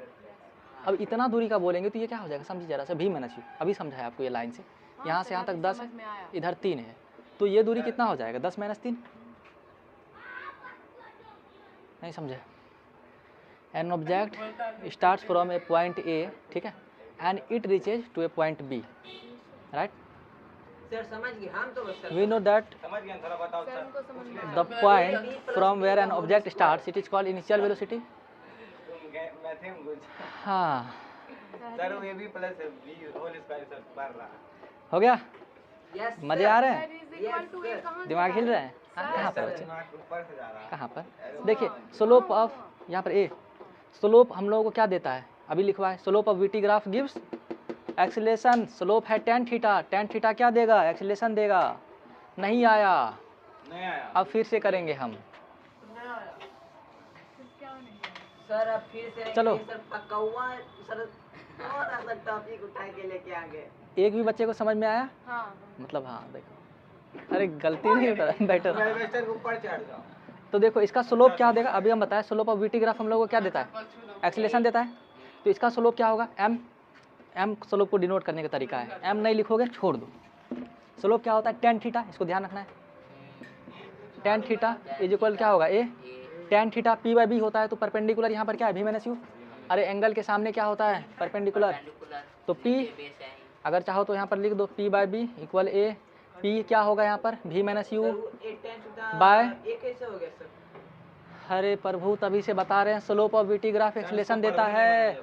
अब इतना दूरी का बोलेंगे तो ये क्या हो जाएगा, समझिए जरा सा, v माइनस u। अभी समझा है आपको ये लाइन से, यहाँ से यहाँ तक 10 है, समझ में आया। इधर 3 है, तो ये दूरी कितना हो जाएगा, 10 माइनस 3। नहीं समझे। An object starts from a point A, ठीक है, and it reaches to a point B, right. Sir समझ गए हम तो बस वी नो दैट समझ गया, थोड़ा बताओ सर सर। उनको समझ में आया। The point from where an object starts it is called initial velocity. मैं थे कुछ हाँ सर, वो ab प्लस b होल स्क्वायर सर पढ़ रहा। हो गया, यस मजे आ रहे हैं, That is equal to A कहाँ से दिमाग लाए? हिल रहा है। हाँ, कहाँ पर सर बच्चे, दिमाग ऊपर से जा रहा है। कहाँ पर, देखिए स्लोप ऑफ, यहाँ पर ए, स्लोप हम लोगों को क्या देता है, अभी लिखवा है, slope of VT graph gives acceleration, slope है tan थीटा, tan थीटा क्या देगा, एक्सीलरेशन देगा। नहीं आया, नहीं आया। अब फिर से करेंगे हम। क्या नहीं है? सर अब फिर से चलो। सर पकौवा सर और ऐसा टॉपिक उठा के लेके आ गए। एक भी बच्चे को समझ में आया, हाँ मतलब हाँ देखो, अरे गलती नहीं उठा बेटर। वेस्टर के ऊपर चढ़ जाओ। तो देखो इसका स्लोप क्या देगा, अभी हम बताएं, स्लोप ऑफ वीटी ग्राफ हम लोगों को क्या देता है, एक्सीलरेशन देता है। तो इसका स्लोप क्या होगा, m, m स्लोप को डिनोट करने का तरीका है, m नहीं लिखोगे छोड़ दो। स्लोप क्या होता है, tan थीटा, इसको ध्यान रखना है, tan थीटा इज इक्वल क्या होगा a, tan theta p by b होता है, तो परपेंडिकुलर यहाँ पर क्या है v माइनस u। अरे एंगल के सामने क्या होता है, परपेंडिकुलर, तो p अगर चाहो तो यहाँ पर लिख दो p by b equal a, p क्या होगा यहाँ पर v माइनस u बाय, ये कैसे हो गया सर? अरे प्रभु तभी से बता रहे हैं, slope of VT graph acceleration देता है।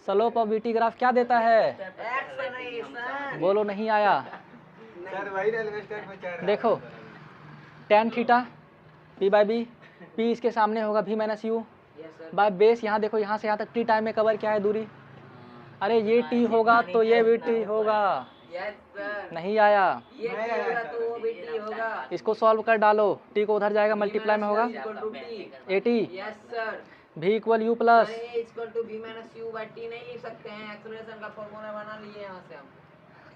स्लोप ऑफ वीटी ग्राफ क्या देता है, एक्सेलरेशन बोलो नहीं आया। सर वही रेलवे स्टेशन पे चढ़ रहा। देखो tan theta p by b, p इसके सामने होगा v minus u yes sir by base, यहाँ देखो यहाँ से यहाँ तक t टाइम में कवर क्या है दूरी, अरे ये t होगा तो ये भी t होगा। यस सर नहीं आया, ये नहीं t आया होगा सर। तो वो भी t होगा। इसको सॉल्व कर डालो, t को उधर जाएगा मल्टीप्लाई में होगा equal to t 80, yes sir. v equal u plus, equal to v minus u by t नहीं लिख सकते हैं, एक्सेलरेशन का फॉर्मूला बना लिए यहाँ से हम।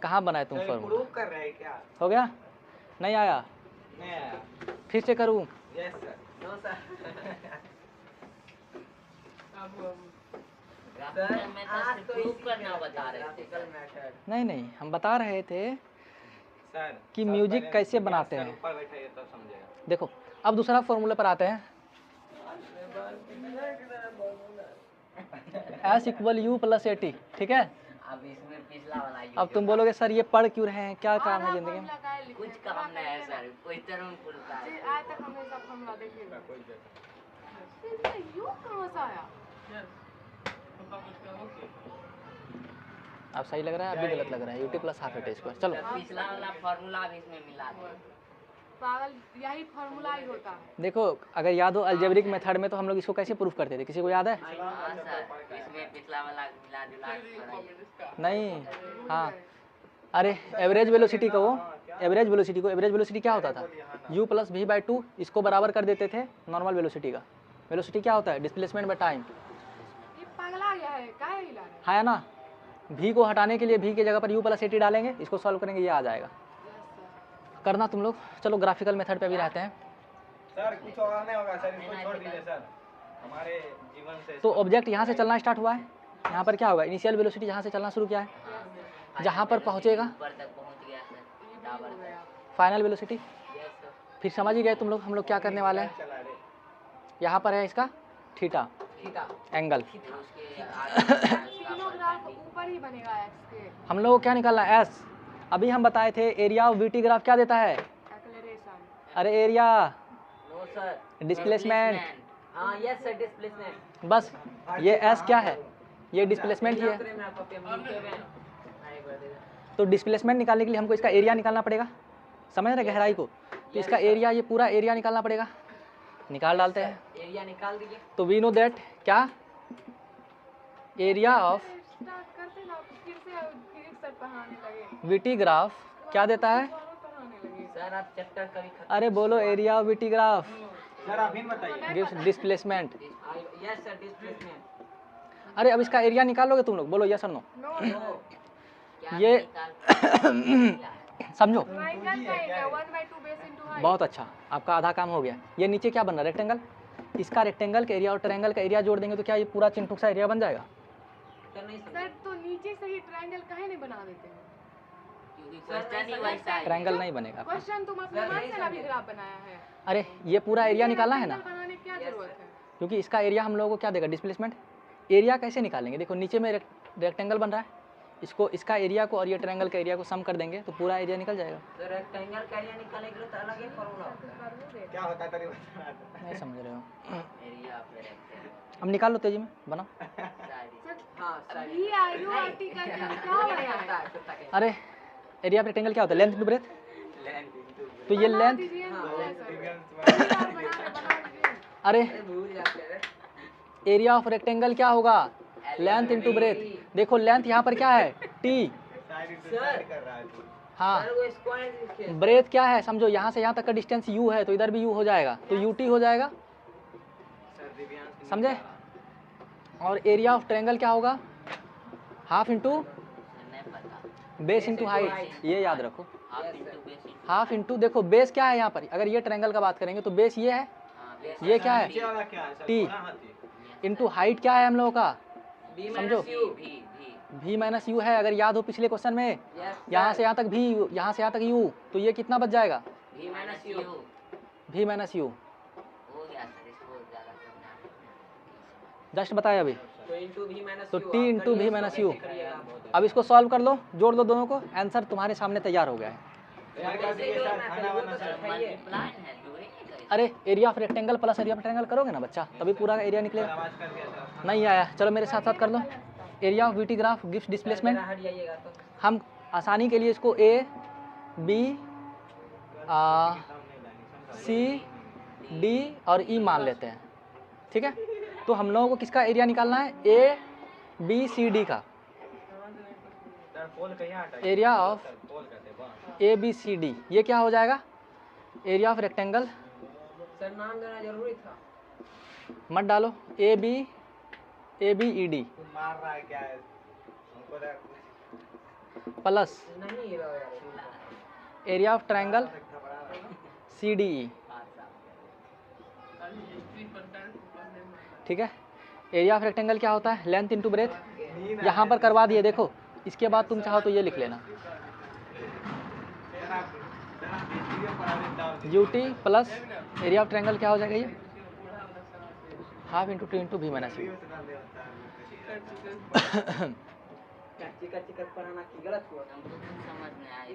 कहाँ बनाए तुम सर फॉर्मूला, प्रूव कर रहे हैं क्या? हो गया, नहीं आया, नहीं आया। फिर से करूँ, yes sir. No sir sir मैं आज तो प्रूव करना बता रहे थे ग्राफिकल मेथड। नहीं नहीं हम बता रहे थे सर कि सब म्यूजिक पहले कैसे सर बनाते हैं। ऊपर बैठाइए तब समझेगा। देखो अब दूसरा फॉर्मूला पर आते हैं, एस इक्वल यू प्लस 80, ठीक है। अब इसमें पिछला वाला अब तुम बोलोगे सर ये पढ़ क्यों रहे हैं, क्या काम है जिंदगी में, कुछ काम नहीं है सर, कोई तरह पुरता है। आज तक हमने सब फॉर्मूला देखिए। कोई जैसा। इसमें यू कहाँ से आया? अब सही लग रहा है, अभी गलत लग रहा है, u t plus half at square. चलो पिछला वाला फॉर्मूला भी इसमें मिला दो। पागल, यही फॉर्मूला ही होता है। देखो अगर याद हो अलजेब्रिक मेथड में तो हम लोग इसको कैसे प्रूफ करते थे, किसी को याद है? हाँ सर, इसमें पिछला वाला मिला जुला के नहीं, हाँ, अरे एवरेज वेलोसिटी को, एवरेज वेलोसिटी क्या होता था, u प्लस वी बाई 2, इसको बराबर कर देते थे नॉर्मल वेलोसिटी का। वेलोसिटी क्या होता है, डिस्प्लेसमेंट बाय टाइम, ये पगला गया है, काहे हिला रहे हाँ है ना। v को हटाने के लिए v की जगह पर u प्लस 80 डालेंगे, इसको सॉल्व करेंगे, ये आ जाएगा। करना तुम लोग, चलो ग्राफिकल मेथड पे भी रहते हैं। सर कुछ और नहीं होगा सर, इसको छोड़ दीजिए सर, हमारे जीवन से। तो ऑब्जेक्ट यहाँ से चलना स्टार्ट हुआ है, यहाँ पर क्या होगा, इनिशियल वेलोसिटी जहाँ से चलना शुरू किया है, जहाँ पर पहुँचेगा ऊपर तक पहुंच गया सर, टावर तक। Final velocity. यस सर, फिर समझ ही गए तुम लोग हम लोग क्या करने वाले हैं, चला रहे। यहाँ पर है इसका थीटा एंगल, फिर उसके आगे तीनों ग्राफ ऊपर ही बनेगा एक्स के। हम लोग को क्या निकालना है, एस। अभी हम बताए थे एरिया ऑफ वीटी ग्राफ क्या देता है, एक्सेलरेशन। अरे एरिया, नो सर डिस्प्लेसमेंट, हाँ यस सर डिस्प्लेसमेंट। बस ये एस क्या है, ये डिस्प्लेसमेंट ही है। में आपका पेमेंट लिखे हुए हैं। आए बढ़ देगा। तो डिस्प्लेसमेंट निकालने के लिए हमको इसका एरिया निकालना पड़ेगा, समझ रहे गहराई को। तो इसका एरिया, ये पूरा एरिया निकालना पड़ेगा। निकाल डालते हैं। एरिया निकाल दीजिए। तो वी नो दैट क्या एरिया ऑफ स्टार्ट करते ना फिर से फिजिक्स सर पढ़ाने लगे। वीटी ग्राफ क्या देता है? पढ़ाने लगे। सर आप चैप्टर कभी खत्म। अरे बोलो, area of VT graph sir आप ही बताइए। Gives displacement. Yes sir, displacement. अरे अब इसका एरिया निकालोगे तुम लोग, बोलो यस और नो। क्या ये निकाल समझो। ट्रायंगल का एरिया 1/2 बेस इनटू हाइट। बहुत अच्छा, आपका आधा काम हो गया। ये नीचे क्या बन रहा है? रेक्टेंगल। इसका रेक्टेंगल का एरिया और ट्रायंगल का एरिया जोड़ देंगे तो क्या ये पूरा चिंटुक सा एरिया बन जाएगा? सर नहीं समझ, सर तो नीचे से ही ट्रायंगल काहे नहीं बना देते हैं? क्योंकि क्वेश्चन ही वैसा है। ट्रायंगल नहीं बनेगा। क्वेश्चन तुम अपने मन से ना भी ग्राफ बनाया है। अरे ये पूरा एरिया निकालना है ना, ट्रायंगल बनाने की क्या जरूरत है? क्योंकि इसका एरिया हम लोगों को क्या देगा? डिस्प्लेसमेंट। एरिया कैसे निकालेंगे? देखो नीचे में रेक्टेंगल बन रहा है, इसको इसका एरिया को और ये ट्रायंगल का एरिया को सम कर देंगे तो पूरा एरिया निकल जाएगा। सर रेक्टेंगल का एरिया निकालने के लिए तो अलग ही फॉर्मूला होता है। क्या होता है तरी बता। नहीं समझ रहे हो? Area of rectangle. अब निकाल लो तेजी में, बनाओ। हाँ सर, ये आयु आर्टिकल क्या बनाया है? अरे एरिया ऑफ रेक्टेंगल क्या होता है? Length into breadth. तो ये लेंथ, दीजिए ना अरे भूल जाते हैं। एरिया ऑफ रेक्टेंगल क्या होगा? Length into breadth. देखो लेंथ यहाँ पर क्या है? टी। सर कर रहा है तू। हाँ, सर वो स्क्वायर इसके ब्रेथ क्या है? समझो यहाँ से यहाँ तक का डिस्टेंस यू है तो इधर भी यू हो जाएगा, तो यू टी हो जाएगा। सर दिव्यांश समझे? और एरिया ऑफ ट्रायंगल क्या होगा? हाफ इंटू नहीं पता। Base into height. ये याद रखो, half into base into half into, देखो बेस क्या है यहाँ पर? अगर ये ट्रायंगल का बात करेंगे तो बेस ये है, हाँ बेस ये क्या है? नीचे वाला क्या है सर? टी। थोड़ा हाथी। इंटू हाइट क्या है हम लोगों का? बी समझो। माइनस यू भी भी माइनस यू है, अगर याद हो पिछले क्वेश्चन में। यस यहाँ से यहाँ तक भी, यहाँ से यहाँ तक यू, तो ये कितना बच जाएगा? भी माइनस यू भी माइनस यू। हो गया सर, इसको ज्यादा समझना। जस्ट बताया अभी। तो इंटू भी माइनस तो टी इंटू भी माइनस यू। अब इसको सॉल्व कर लो, जोड़ लो दोनों को, आंसर तुम्हारे सामने तैयार हो गया है। यार कर दिए सर, खाना वाना सर। मल्टीप्लाई है जोड़ेंगे कैसे? अरे area of rectangle plus area of triangle करोगे ना बच्चा, तभी पूरा एरिया निकलेगा। आवाज कर दिया सर। नहीं आया, चलो मेरे साथ साथ कर लो। Area of VT graph gives displacement. हट जाइएगा तो हम आसानी के लिए इसको ए बी सी डी और ई मान लेते हैं, ठीक है? तो हम लोगों को किसका एरिया निकालना है? ए बी सी डी का सर पोल कहीं हटा। एरिया ऑफ सर पोल करते बस। A B C D. ये क्या हो जाएगा? Area of rectangle. सर नाम देना जरूरी था। मत डालो, ए बी ई डी तू मार रहा है क्या है? हमको लगा प्लस नहीं यार एरिया ऑफ ट्रायंगल घबरा रहा है। सी डी ई, ठीक है? एरिया ऑफ रेक्टेंगल क्या होता है? Length into breadth. यहाँ पर करवा दिए, देखो। इसके बाद तुम चाहो तो ये लिख लेना, सर आप वीडियो पर आगे डाल U T plus area of triangle क्या हो जाएगा? ये हाफ इंटू टी इंटू भी माइनस यू। चिकन चिकन पढ़ाना की गलत हुआ समझ में आया।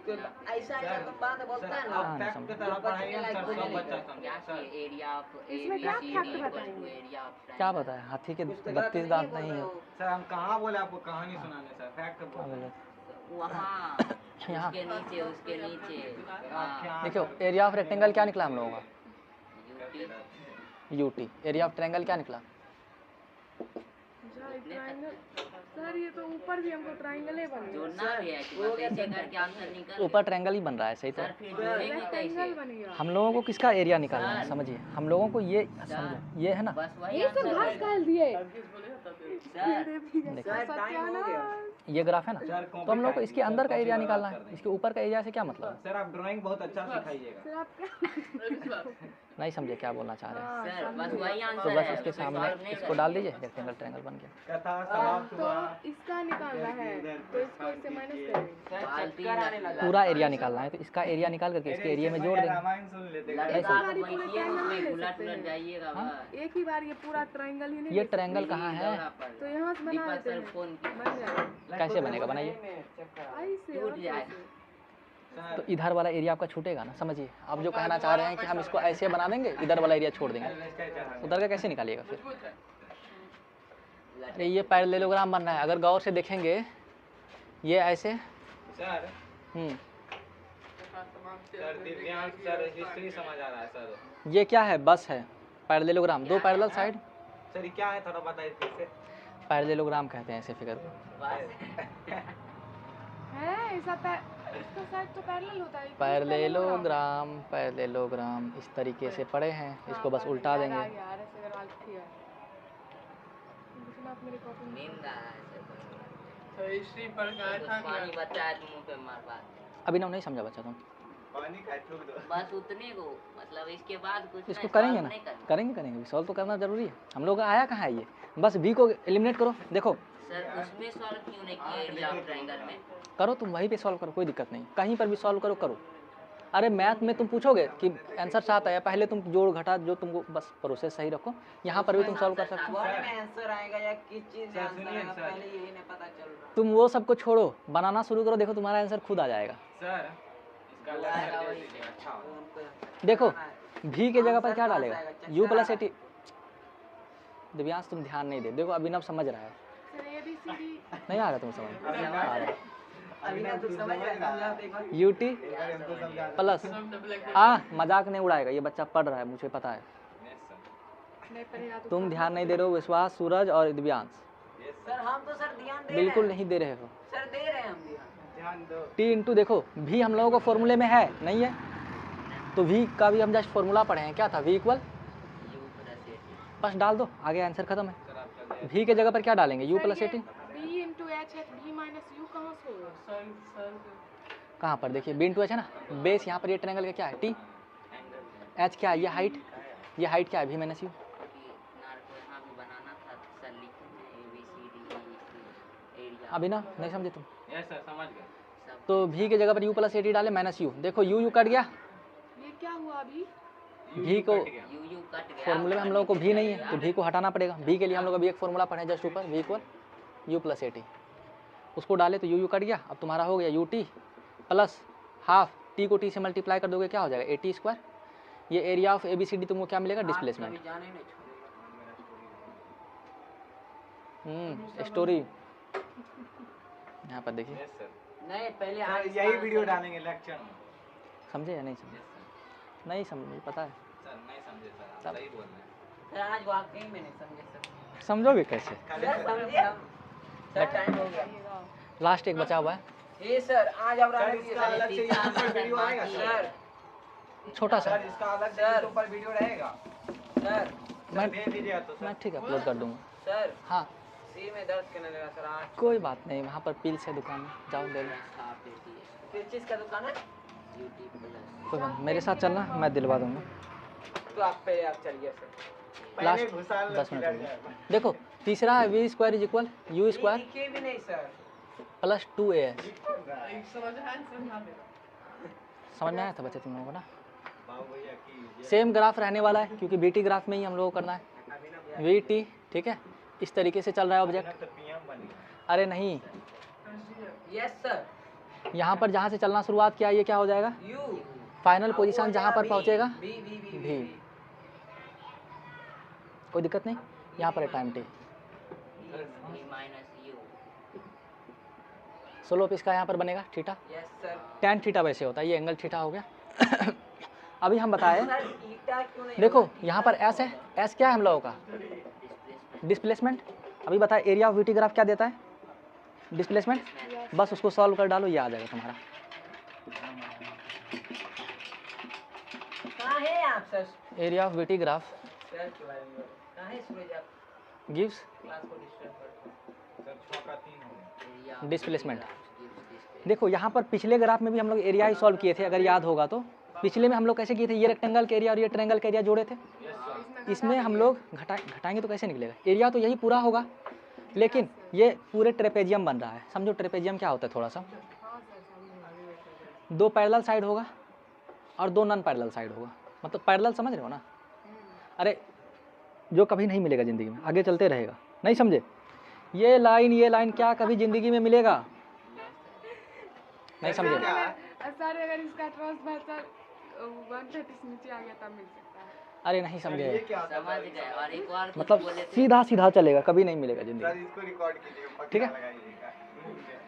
ऐसा ऐसा तो बात बोलता है ना। आप फैक्ट की तरह पढ़ाइए सर, सब बच्चा समझे सर। एरिया ऑफ ए इसमें बी क्या सी fact डी बताएंगे? एरिया ऑफ क्या पता है? हाथी के 32 दांत नहीं है। सर हम कहाँ बोले आपको कहानी सुनाने सर? फैक्ट बोले। वहाँ यहाँ उसके नीचे आप क्या देखो, एरिया ऑफ रेक्टेंगल क्या निकला हम लोगों का? UT U T. Area of triangle क्या निकला? ट्रायंगल। सर ये तो ऊपर भी हमको ट्रायंगल ही बन गया। जोड़ना भी है कि बस ऐसे करके आंसर निकल ऊपर ट्रायंगल ही बन रहा है, सही तो। सर फिर जोड़ेंगे रेक्टेंगल कैसे? बन गया। हम लोगों को किसका एरिया निकालना है? समझिए, हम लोगों को ये समझो, ये है ना, बस वही ये सब घास आंसर काल दिए। सर सत्यानाश। ये ग्राफ है ना, सर तो हम लोग को इसके अंदर का एरिया निकालना है। इसके ऊपर का एरिया से क्या मतलब है? सर आप ड्राइंग बहुत अच्छा सिखाइएगा। सर आप क्या? नहीं समझे क्या बोलना चाह रहे हैं? सर बस वही तो आंसर बस है, उसके उसमें solve सामने नहीं इसको करेंगे। डाल दीजिए, रेक्टेंगल ट्रायंगल बन गया। कथा समाप्त हुआ। तो इसका निकालना है तो इसको इससे माइनस करेंगे। चक्कर आने लगा। पूरा एरिया निकालना है तो इसका एरिया निकाल करके इसके एरिया में जोड़ देंगे। रामायण सुन लेते लगेगा ऐसा। आप बैठिए उसमें उलट उलट जाइएगा बस। एक ही बार ये पूरा ट्रायंगल ही नहीं ये ट्रायंगल कहाँ है? तो यहाँ से बना दीपक देते सर हैं। फोन बन जाएगा। कैसे बनेगा? बनाइए। ऐसे टूट और जाएगा। कैसे? तो इधर वाला एरिया आपका छूटेगा ना, समझिए। आप जो कहना चाह रहे हैं कि हम इसको ऐसे बना देंगे, इधर वाला एरिया छोड़ देंगे, उधर का कैसे निकालिएगा फिर? अरे ये पैरेललोग्राम बन रहा है, अगर गौर से देखेंगे ये ऐसे, sir sir Divyansh sir history समझ आ रहा है सर। ये क्या है? बस है। पैरेललोग्राम, दो पैरेलल साइड। सर ये क्या है थोड़ा बताइए फिर से। पैरेललोग्राम कहते हैं ऐसे फिगर को। है ऐसा इसका साइड तो पैरेलल होता है। पैरेललोग्राम, पैरेललोग्राम इस तरीके से पढ़े हैं, इसको बस उल्टा देंगे। यार ऐसे अग्रवाल थी यार। आप मेरे कॉपी में नींद आ रहा है तो हिस्ट्री पढ़ कर था पानी बचा है तो मुंह पे मार बात अभिनव नहीं समझा बच्चा तुम। पानी का ठोक दो। बस उतने को मतलब इसके बाद कुछ इसको नहीं, करेंगे solve ना, नहीं करना। करेंगे सॉल्व तो करना जरूरी है। हम लोग का आया कहाँ है ये? बस v को एलिमिनेट करो। देखो सर उसमें सॉल्व क्यों नहीं किए एरिया ऑफ ट्रायंगल में? करो, तुम वहीं पे सॉल्व करो, कोई दिक्कत नहीं, कहीं पर भी सॉल्व करो। अरे मैथ में तुम पूछोगे कि आंसर साथ आया, पहले तुम जोड़ घटा जो तुमको बस प्रोसेस सही रखो, यहाँ पर भी तुम सॉल्व कर सकते हो। वर्ड में आंसर आएगा या किस चीज में आंसर आएगा पहले यही नहीं पता चल रहा। तुम वो सबको छोड़ो, बनाना शुरू करो, देखो तुम्हारा आंसर खुद आ जाएगा। सर इसका लग अच्छा हो। देखो v के जगह पर क्या डालेगा? u plus eighty. दिव्यांश तुम ध्यान नहीं दे, देखो अभिनव समझ रहा है। सर ABCD नहीं आ रहा तुम समझ? आ रहा अभी ना तू समझ रहा है यू टी प्लस मजाक नहीं उड़ाएगा, ये बच्चा पढ़ रहा है, मुझे पता है। नहीं पढ़ेगा तो तुम ध्यान नहीं दे रहे हो, विश्वास, सूरज और दिव्यांश सर हम तो सर ध्यान दे बिल्कुल रहे हैं। नहीं दे रहे हो। सर दे रहे हैं हम ध्यान दो। टी इंटू देखो v हम लोगों को फॉर्मूले में है नहीं है, तो v का भी हम जस्ट फॉर्मूला पढ़े हैं, क्या था? v equal U plus eighty. बस डाल दो, आगे आंसर खत्म है। सर आपका v के जगह पर क्या डालेंगे? u plus eighty. B into H है, B minus U कहाँ से होगा? कहाँ पर देखिए, b इंटू एच है ना, बेस यहाँ पर ये ट्रायंगल का क्या है? t। h क्या है? ये हाइट क्या है? v minus u। नार को यहाँ भी बनाना था सर, लिखने ABCD एरिया अभी ना नहीं समझे तुम? यस सर समझ गए। सब तो v के जगह पर u प्लस एटी डाले माइनस u। देखो u कट गया, ये क्या हुआ अभी? v को यू कट गया। फॉर्मूले में हम लोगों को v नहीं है, तो v को हटाना पड़ेगा। v के लिए हम लोग अभी एक फॉर्मूला पढ़े जस्ट ऊपर, v equal u plus eighty, उसको डाले तो u कट गया। अब तुम्हारा हो गया u t plus half, t को t से मल्टीप्लाई कर दोगे क्या हो जाएगा? Eighty square. ये एरिया ऑफ ABCD तुमको क्या मिलेगा? डिस्प्लेसमेंट। जाने नहीं छोड़ेगा। स्टोरी यहाँ पर देखिए, यस सर। नहीं पहले सर आज यही वीडियो डालेंगे लेक्चर में। समझे या नहीं समझे? नहीं समझे, पता है। सर नहीं समझे सर, आप सही बोल रहे हैं। सर आज वाकई में नहीं समझे सर। समझोगे कैसे? सर समझे हम। सर टाइम हो गया। लास्ट एक बचा हुआ है, ये सर आज अब सर इसका अलग से यहाँ पर वीडियो आएगा सर छोटा सा। सर इसका अलग से यूट्यूब पर वीडियो रहेगा। सर मैं दे दीजिएगा तो सर। मैं ठीक है अपलोड कर दूंगा। सर हाँ सिर में दर्द करने लगा सर आज। कोई बात नहीं, वहाँ पर पिल्स है दुकान में, जाओ ले लो। हाफ एटी है किस चीज़ का दुकान है? U t plus. कोई बात नहीं, मेरे साथ चलना, मैं दिलवा दूंगा। तो आप पहले आप चलिए सर। लास्ट 10 मिनट हो गए। देखो तीसरा है v square is equal u square लिखे भी नहीं सर। Plus 2as। समझ में आया था बच्चे तुम लोगों को ना? बाबू भैया की सेम ग्राफ रहने वाला है, क्योंकि बीटी ग्राफ में ही हम लोगों को करना है। वी टी ठीक है, इस तरीके से चल रहा है ऑब्जेक्ट। तो पीएम बन गया। अरे नहीं, यस सर। यहाँ पर जहाँ से चलना शुरुआत किया ये क्या हो जाएगा? यू फाइनल पोजीशन जहाँ पर पहुँचेगा बी बी बी भी। कोई दिक्कत नहीं, यहाँ पर है time t. V minus u. Slope इसका यहाँ पर बनेगा theta. Yes sir. Tan theta वैसे होता है, ये एंगल थीटा हो गया। अभी हम बताएं, सर ईटा क्यों नहीं? देखो यहाँ पर एस है, एस क्या है हम लोगों का? डिस्प्लेसमेंट। अभी बताए एरिया ऑफ वीटी ग्राफ क्या देता है? डिस्प्लेसमेंट। बस उसको सॉल्व कर डालो, ये आ जाएगा तुम्हारा। कहाँ है आप sir? Area of VT graph sir के बारे में कहाँ है सूरज आप? गिव्स क्लास को डिस्टर्ब कर। सर 6 का 3 हो गया। डिस्प्लेसमेंट। देखो यहाँ पर पिछले ग्राफ में भी हम लोग एरिया ही सॉल्व किए थे, अगर याद होगा तो। पिछले में हम लोग कैसे किए थे? ये रेक्टेंगल के एरिया और ये ट्रायंगल के एरिया जोड़े थे। इसमें हम लोग घटाएंगे तो कैसे निकलेगा? एरिया तो यही पूरा होगा, लेकिन ये पूरे ट्रेपेजियम बन रहा है। समझो ट्रेपेजियम क्या होता है थोड़ा सा। दो पैरेलल साइड होगा और दो नॉन पैरेलल साइड होगा, मतलब पैरेलल समझ रहे हो ना? अरे जो कभी नहीं मिलेगा ज़िंदगी में, आगे चलते रहेगा। नहीं समझे? ये लाइन क्या कभी ज़िंदगी में मिलेगा? नहीं समझे? सर अगर इसका ट्रांसवर्सल 130 से नीचे आ गया तब मिल सकता है। अरे नहीं समझे, समझ गए। और एक और कुछ मतलब बोले थे। सीधा सीधा चलेगा, कभी नहीं मिलेगा सर ज़िंदगी। इसको रिकॉर्ड कीजिए, ठीक है। पक्का लगाइएगा।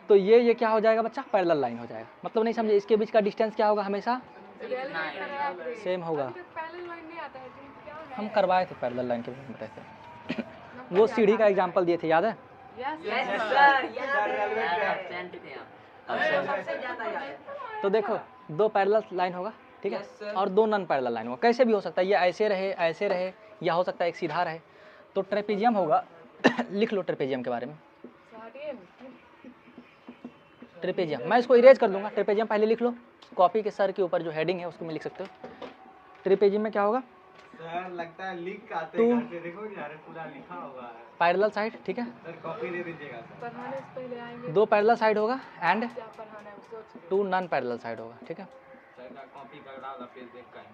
तो ये क्या हो जाएगा बच्चा? पैरेलल लाइन हो जाएगा। मतलब नहीं समझे, इसके बीच का डिस्टेंस क्या होगा? हमेशा रियल में कराया अपग्रेड। सेम होगा। अभी तक पैरेलल लाइन नहीं आता है जिनकी क्या है? हम करवाए थे पैरेलल लाइन के बारे में बताए थे। वो सीढ़ी का एग्जांपल दिए थे, याद है? Yes yes yes sir, absent थे आप। सबसे ज्यादा याद है। तो देखो 2 पैरेलल लाइन होगा, ठीक है, Yes, sir. और 2 नॉन पैरेलल लाइन होगा। कैसे भी हो सकता है, ये ऐसे रहे, या हो सकता है एक सीधा रहे। तो ट्रेपेजियम होगा। लिख लो ट्रेपेजियम के बारे में। ट्रेपेजियम मैं इसको इरेज कर दूंगा। ट्रेपेजियम पहले लिख लो, कॉपी के सर के ऊपर जो हेडिंग है उसको में लिख सकते हो। ट्रेपेजियम में क्या होगा? सर लगता है लिख आते टू करते देखो यार पूरा लिखा हुआ है। पैरेलल साइड, ठीक है, सर कॉपी दे दीजिएगा सर। पढ़ाने से पहले आएंगे 2 पैरेलल साइड होगा एंड क्या पढ़ाना है सोच के। 2 नॉन पैरेलल साइड होगा, ठीक है। सर का कॉपी कर डाला पेज देख कर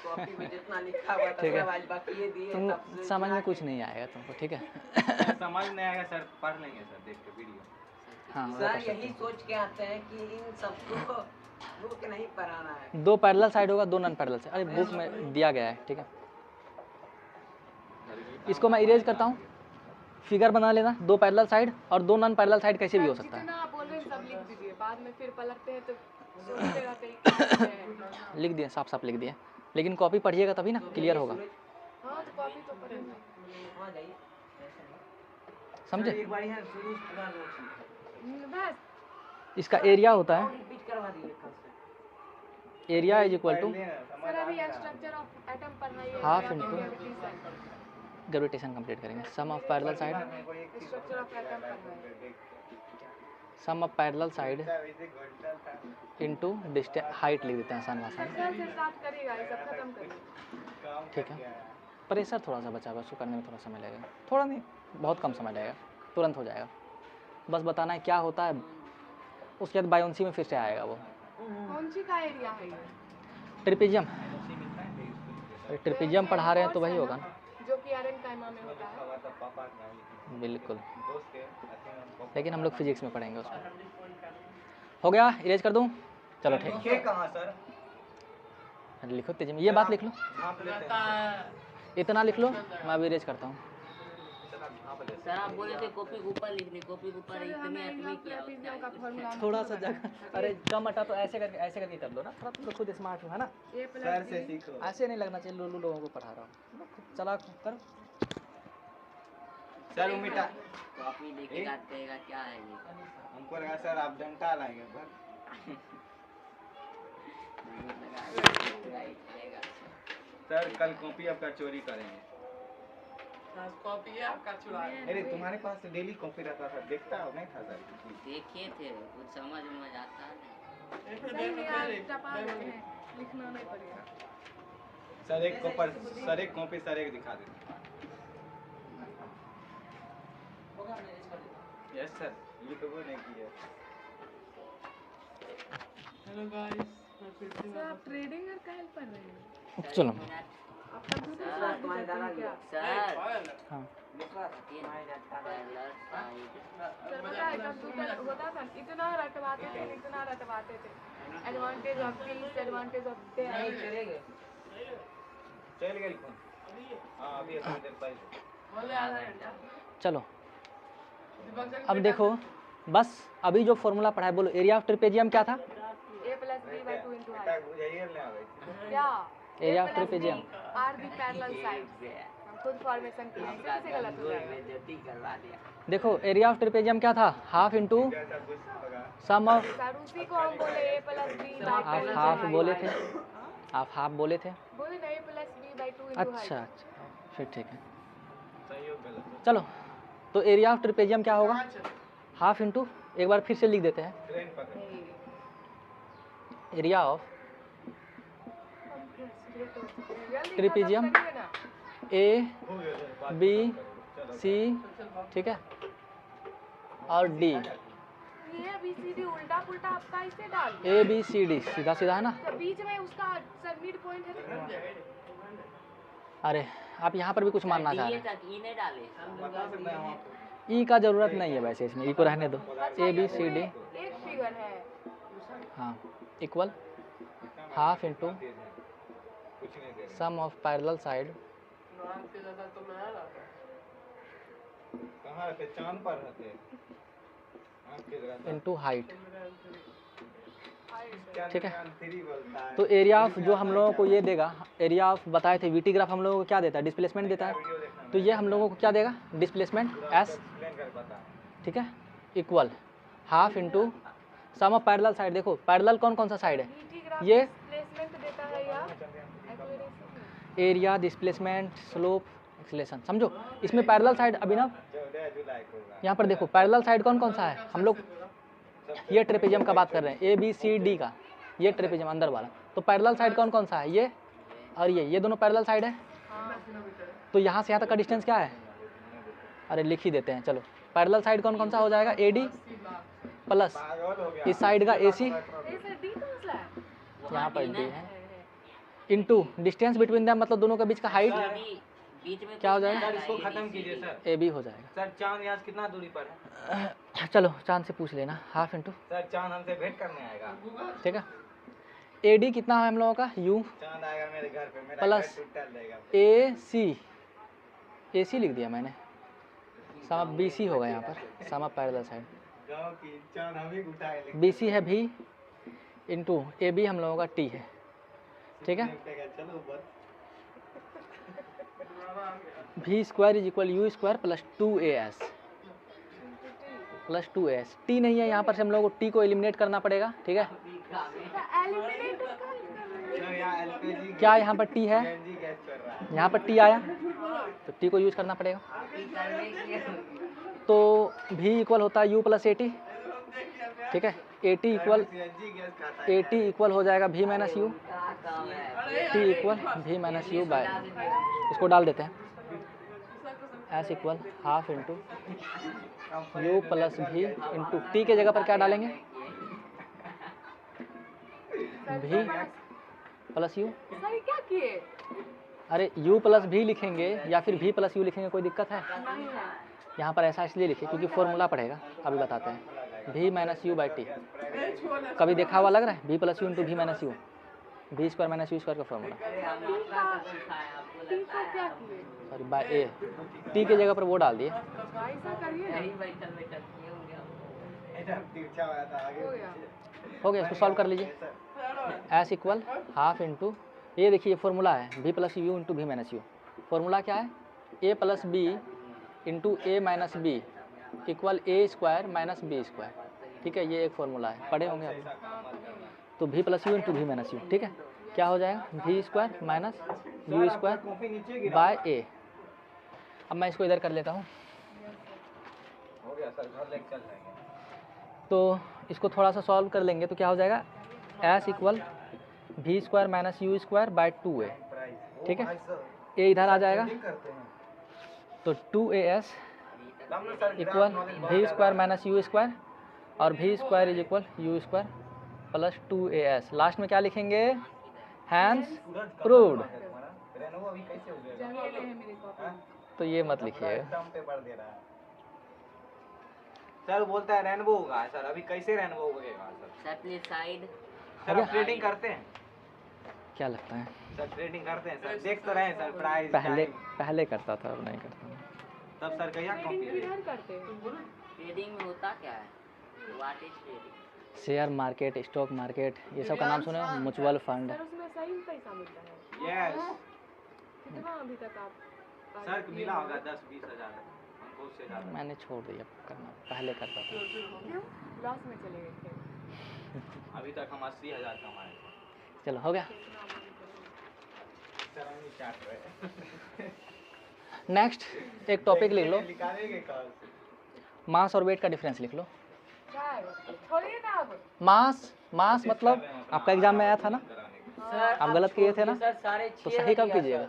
कॉपी में जितना लिखा हुआ था ठीक है। सब आज बाकी ये दिए तुम सबसे समझ में चुरा कुछ के। नहीं आएगा तुमको, ठीक है। सर समझ नहीं आएगा सर, पढ़ लेंगे सर देख के वीडियो। हाँ वो कर सर सकते यही सोच के आते हैं कि इन सबको रुक नहीं पढ़ाना है। हैं। 2 पैरेलल साइड होगा, 2 नॉन पैरेलल साइड। अरे बुक में दिया गया है, ठीक है। इसको मैं इरेज करता हूँ, फिगर बना लेना। 2 पैरेलल साइड और 2 नॉन पैरेलल साइड कैसे भी हो सकता है। जितना आप बोल रहे हैं सब लिख दीजिए, बाद में फिर पलटते हैं तो सोचते रहते हैं कि क्या है। लिख दिए, साफ साफ लिख दिए, लेकिन कॉपी पढ़िएगा तभी ना क्लियर होगा, हाँ तो कॉपी तो पढ़ेंगे। आ जाइए। समझे। एक बार यहाँ शुरू से पूरा नोट्स लिखा। बस इसका एरिया होता है, रिपीट करवा दिए कल से। Area is equal to sir अभी स्ट्रक्चर ऑफ एटम पढ़ाइए। हाफ इंटू ग्रेविटेशन कंप्लीट करेंगे। Sum of parallel side, structure of atom पढ़ाइए। Sum of parallel side into distance, height लिख देते हैं आसान आसान, सर से स्टार्ट करिएगा, ये सब खत्म करिए। ठीक है। प्रेशर थोड़ा सा बचा हुआ है, उसको करने में थोड़ा समय लगेगा, थोड़ा नहीं बहुत कम समय लगेगा, तुरंत हो जाएगा। बस बताना है क्या होता है, उसके बाद बायोन्सी में फिर से आएगा वो। कौन सी का एरिया है ये? ट्रिपेजियम, ट्रिपेजियम पढ़ा रहे हैं तो वही होगा ना। जो कि आर्यन कायमा में होता है। बिल्कुल, लेकिन हम लोग फिजिक्स में पढ़ेंगे उसको। हो गया, इरेज कर दूं? चलो ठीक है। ये कहाँ सर? लिखो तेजी में, ये बात लिख लो, आप लेते हैं इतना लिख लो, मैं अभी इरेज करता हूँ। सर आप बोले थे कॉपी के ऊपर लिखने, कॉपी के ऊपर इतनी आदमी क्या होता है? का फॉर्मूला थोड़ा सा जगह, अरे कम हटा तो ऐसे करके कर लो ना, थोड़ा तुम लोग खुद स्मार्ट हो, है ना। ए सर प्लस से बी सीखो। ऐसे नहीं लगना चाहिए लोलू लोगों को पढ़ा रहा हूँ, चला करो। सर वो मिटा कॉपी लेके काटेगा क्या है ये? हमको लगा सर आप डंटा लाएंगे पर सर कल कॉपी आपका चोरी करेंगे। कॉपी है आपका चुरा। अरे तुम्हारे पास तो डेली कॉपी रहता था, देखता हो नहीं था सर? देखे थे, कुछ समझ में आता नहीं। सही में यार टपा देते हैं, लिखना नहीं पड़ेगा। सर एक कॉपर, सर एक कॉपी सर एक दिखा देते। यस सर, ये तो वो नहीं किया। हेलो गाइस, मैं फिर से सर आप ट्रेडिंग और काहे पढ़ रहे हैं? चलो आप कंप्यूटर सर, क्लास में जाते हैं क्या? सर हाँ, पैरेलल साइड सर पता है कंप्यूटर होता था, इतना रटवाते थे। Advantage of this, advantage of नहीं दैट। चलेंगे। चल गया फोन। हाँ अभी ऐसा देर पहले। बोले आधा घंटा। चलो दीपक सर अब देखो, बस अभी जो फॉर्मूला पढ़ा है, बोलो एरिया ऑफ ट्रिपेजियम क्या था? a plus b by 2 into बेटा हाइट। बुझाइए ले आ गई। क्या? Area of trapezium are the parallel sides. हम खुद फॉर्मेशन किए हैं, इससे गलत हो जाएगा। बेइज्जती करवा दिया। देखो एरिया ऑफ ट्रिपेजियम क्या था? हाफ इंटू जैसा कुछ होगा। सम ऑफ, सर उसी को हम बोले a प्लस b बाई आप 2 हाफ बोले थे, आप हाफ बोले थे। बोले ना a plus b by 2 into अच्छा हाइट। अच्छा, फिर ठीक है। सही हो गलत। चलो तो एरिया ऑफ ट्रिपेजियम क्या होगा? हाफ इंटू, एक बार फिर से लिख देते हैं, ट्रेन पकड़। Area of trapezium A B C, ठीक है, और डी। ये ABCD उल्टा पुल्टा आप कैसे डाल? ए बी सी डी सीधा सीधा है ना। तो बीच में उसका सर मिड पॉइंट है। अरे आप यहाँ पर भी कुछ मानना चाह रहे ये तक ई नहीं डाले। बता सकते हैं हम आपको। हैं। ई का ज़रूरत नहीं है वैसे, इसमें ई को रहने दो। ए बी सी डी, एक फिगर है। हाँ, इक्वल हाफ इंटू कुछ नहीं दे रहे। सम ऑफ पैरेलल साइड नाम के ज्यादा तो मैं आ रहा था। कहाँ रहते? चांद पर रहते। आँख के जगह। Into height. ठीक है। तो एरिया ऑफ जो हम लोगों को ये देगा, एरिया ऑफ बताए थे वीटी ग्राफ हम लोगों को क्या देता है, डिस्प्लेसमेंट देता है। तो ये हम लोगों को क्या देगा, डिस्प्लेसमेंट एस, ठीक है, equal half into sum of parallel side. देखो पैरेलल कौन कौन सा साइड है, ये डिस्प्लेसमेंट देता है या accuracy? Area, displacement, slope, acceleration, समझो। इसमें पैरेलल साइड अभिनव, यहाँ पर देखो पैरेलल साइड कौन कौन सा है, हम लोग ये ट्रेपेजियम का बात कर रहे हैं, ए बी सी डी का, ये ट्रेपेजियम अंदर वाला। तो पैरेलल साइड कौन कौन सा है, ये और ये दोनों पैरेलल साइड है। तो यहाँ से यहाँ तक का डिस्टेंस क्या है, अरे लिख ही देते हैं चलो। पैरेलल साइड कौन कौन सा हो जाएगा, ए डी प्लस इस साइड का ए सी, यहाँ पर डी है, इंटू डिस्टेंस बिटवीन दैम, मतलब दोनों के बीच का हाइट बीच में क्या हो जाएगा, सर इसको खत्म कीजिए सर। ए बी हो जाएगा। सर चांद यहाँ से कितना दूरी पर है? चलो चांद से पूछ लेना, हाफ इंटू, सर चांद हमसे भेंट करने आएगा। ठीक है। ए डी कितना है हम लोगों का, यू चांद आएगा मेरे घर पे, मेरा प्लस घर टूट जाएगा। ए सी लिख दिया मैंने, सम बी सी होगा यहाँ पर, सम ऑफ पैरेलल साइड। गाँव की चांद हम ही उठाए लेकिन बी सी है भी इंटू ए बी हम लोगों का टी है, ठीक है। चलो बस भी square is equal u square plus 2as plus 2as। T नहीं है यहाँ पर से हम लोगों को टी को एलिमिनेट करना पड़ेगा, ठीक है। सर यहाँ एलपीजी क्या यहाँ पर टी है, सीएनजी गैस चल रहा है। यहाँ पर टी आया तो टी को यूज करना पड़ेगा। तो भी इक्वल होता है यू प्लस ए टी, ठीक है। A T equal CNG gas खाता है। ए टी इक्वल हो जाएगा भी माइनस यू, टी इक्वल भी माइनस यू बाय, इसको डाल देते हैं, S equal half into you plus भी इंटू टी के जगह पर क्या डालेंगे, भी प्लस यू। सर क्या किए? अरे u प्लस भी लिखेंगे या फिर v प्लस यू लिखेंगे, कोई दिक्कत है? यहाँ पर ऐसा इसलिए लिखे क्योंकि फॉर्मूला पड़ेगा, अभी बताते हैं। v minus u by t कभी देखा हुआ लग रहा है, v plus u into v minus u, v square minus u square का फॉर्मूला, टी का क्या किए? सॉरी बाय ए, टी के जगह पर वो डाल दिए। ऐसा करिए एकदम तिरछा हुआ था आगे हो गया। हो गया, इसको सॉल्व कर लीजिए। एस इक्वल हाफ इंटू, ये देखिए फॉर्मूला है v plus u into v minus u. Formula क्या है, a plus b into a minus b equal a square minus b square, ठीक है। ये एक फॉर्मूला है, पढ़े होंगे आप। तो v plus u into v minus u, ठीक है। क्या हो जाएगा, v square minus u square by a. अब मैं इसको इधर कर लेता हूँ, हो गया सर, घर लेके चल जाएंगे। तो इसको थोड़ा सा सॉल्व कर लेंगे तो क्या हो जाएगा, s equal v square minus u square by 2a, ठीक है। ए इधर आ जाएगा तो 2as equal v square minus u square और v square is equal u square plus 2as। Last में क्या लिखेंगे, हैंस प्रूव्ड। रेनोवो अभी कैसे हो गया? जंगले है मेरी कॉपी। तो ये मत लिखिएगा, एकदम पेपर दे रहा है सर, बोलता है रेनबो होगा सर, अभी कैसे रेनबो होगा सर? सर साइड सर आप ट्रेडिंग करते हैं? क्या लगता है, सर ट्रेडिंग करते हैं सर, देख तो रहे हैं सर प्राइस पहले करता था, अब नहीं करता। तब सर कहिया ट्रेडिंग कंपनी किधर करते हैं? ट्रेडिंग में होता क्या है, what is trading? Share market, stock market, ये सब का नाम सुने, म्यूचुअल फंड। सर उसमें सही पैसा मिलता है? यस कितना अभी तक आप सर मिला होगा 10-20 हज़ार हमको, उससे ज़्यादा। मैंने छोड़ दिया करना, पहले करता था। क्यों लॉस में चले गए थे? अभी तक हम 80,000 कमाए। चलो हो गया। सर हम नहीं चाट रहे। नेक्स्ट एक टॉपिक लिख लो, निकालेंगे कल। मास और वेट का डिफरेंस लिख लो। क्या है? छोड़िए ना अब। मास मतलब आपका एग्जाम में आया था ना, आप गलत किए थे ना, तो सही कब कीजिएगा,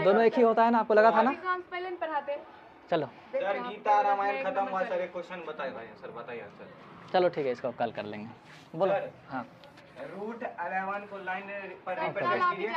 दोनों एक ही होता है ना, आपको लगा था ना। एग्जाम पहले नहीं पढ़ाते। चलो सर गीता रामायण खत्म हुआ सर, एक क्वेश्चन बताइए भाई सर, बताइए सर। चलो ठीक है, इसको कल कर लेंगे। बोलो। सर, हाँ रूट 11 को लाइन पर सर, रिप्रेजेंट कल आप कीजिए।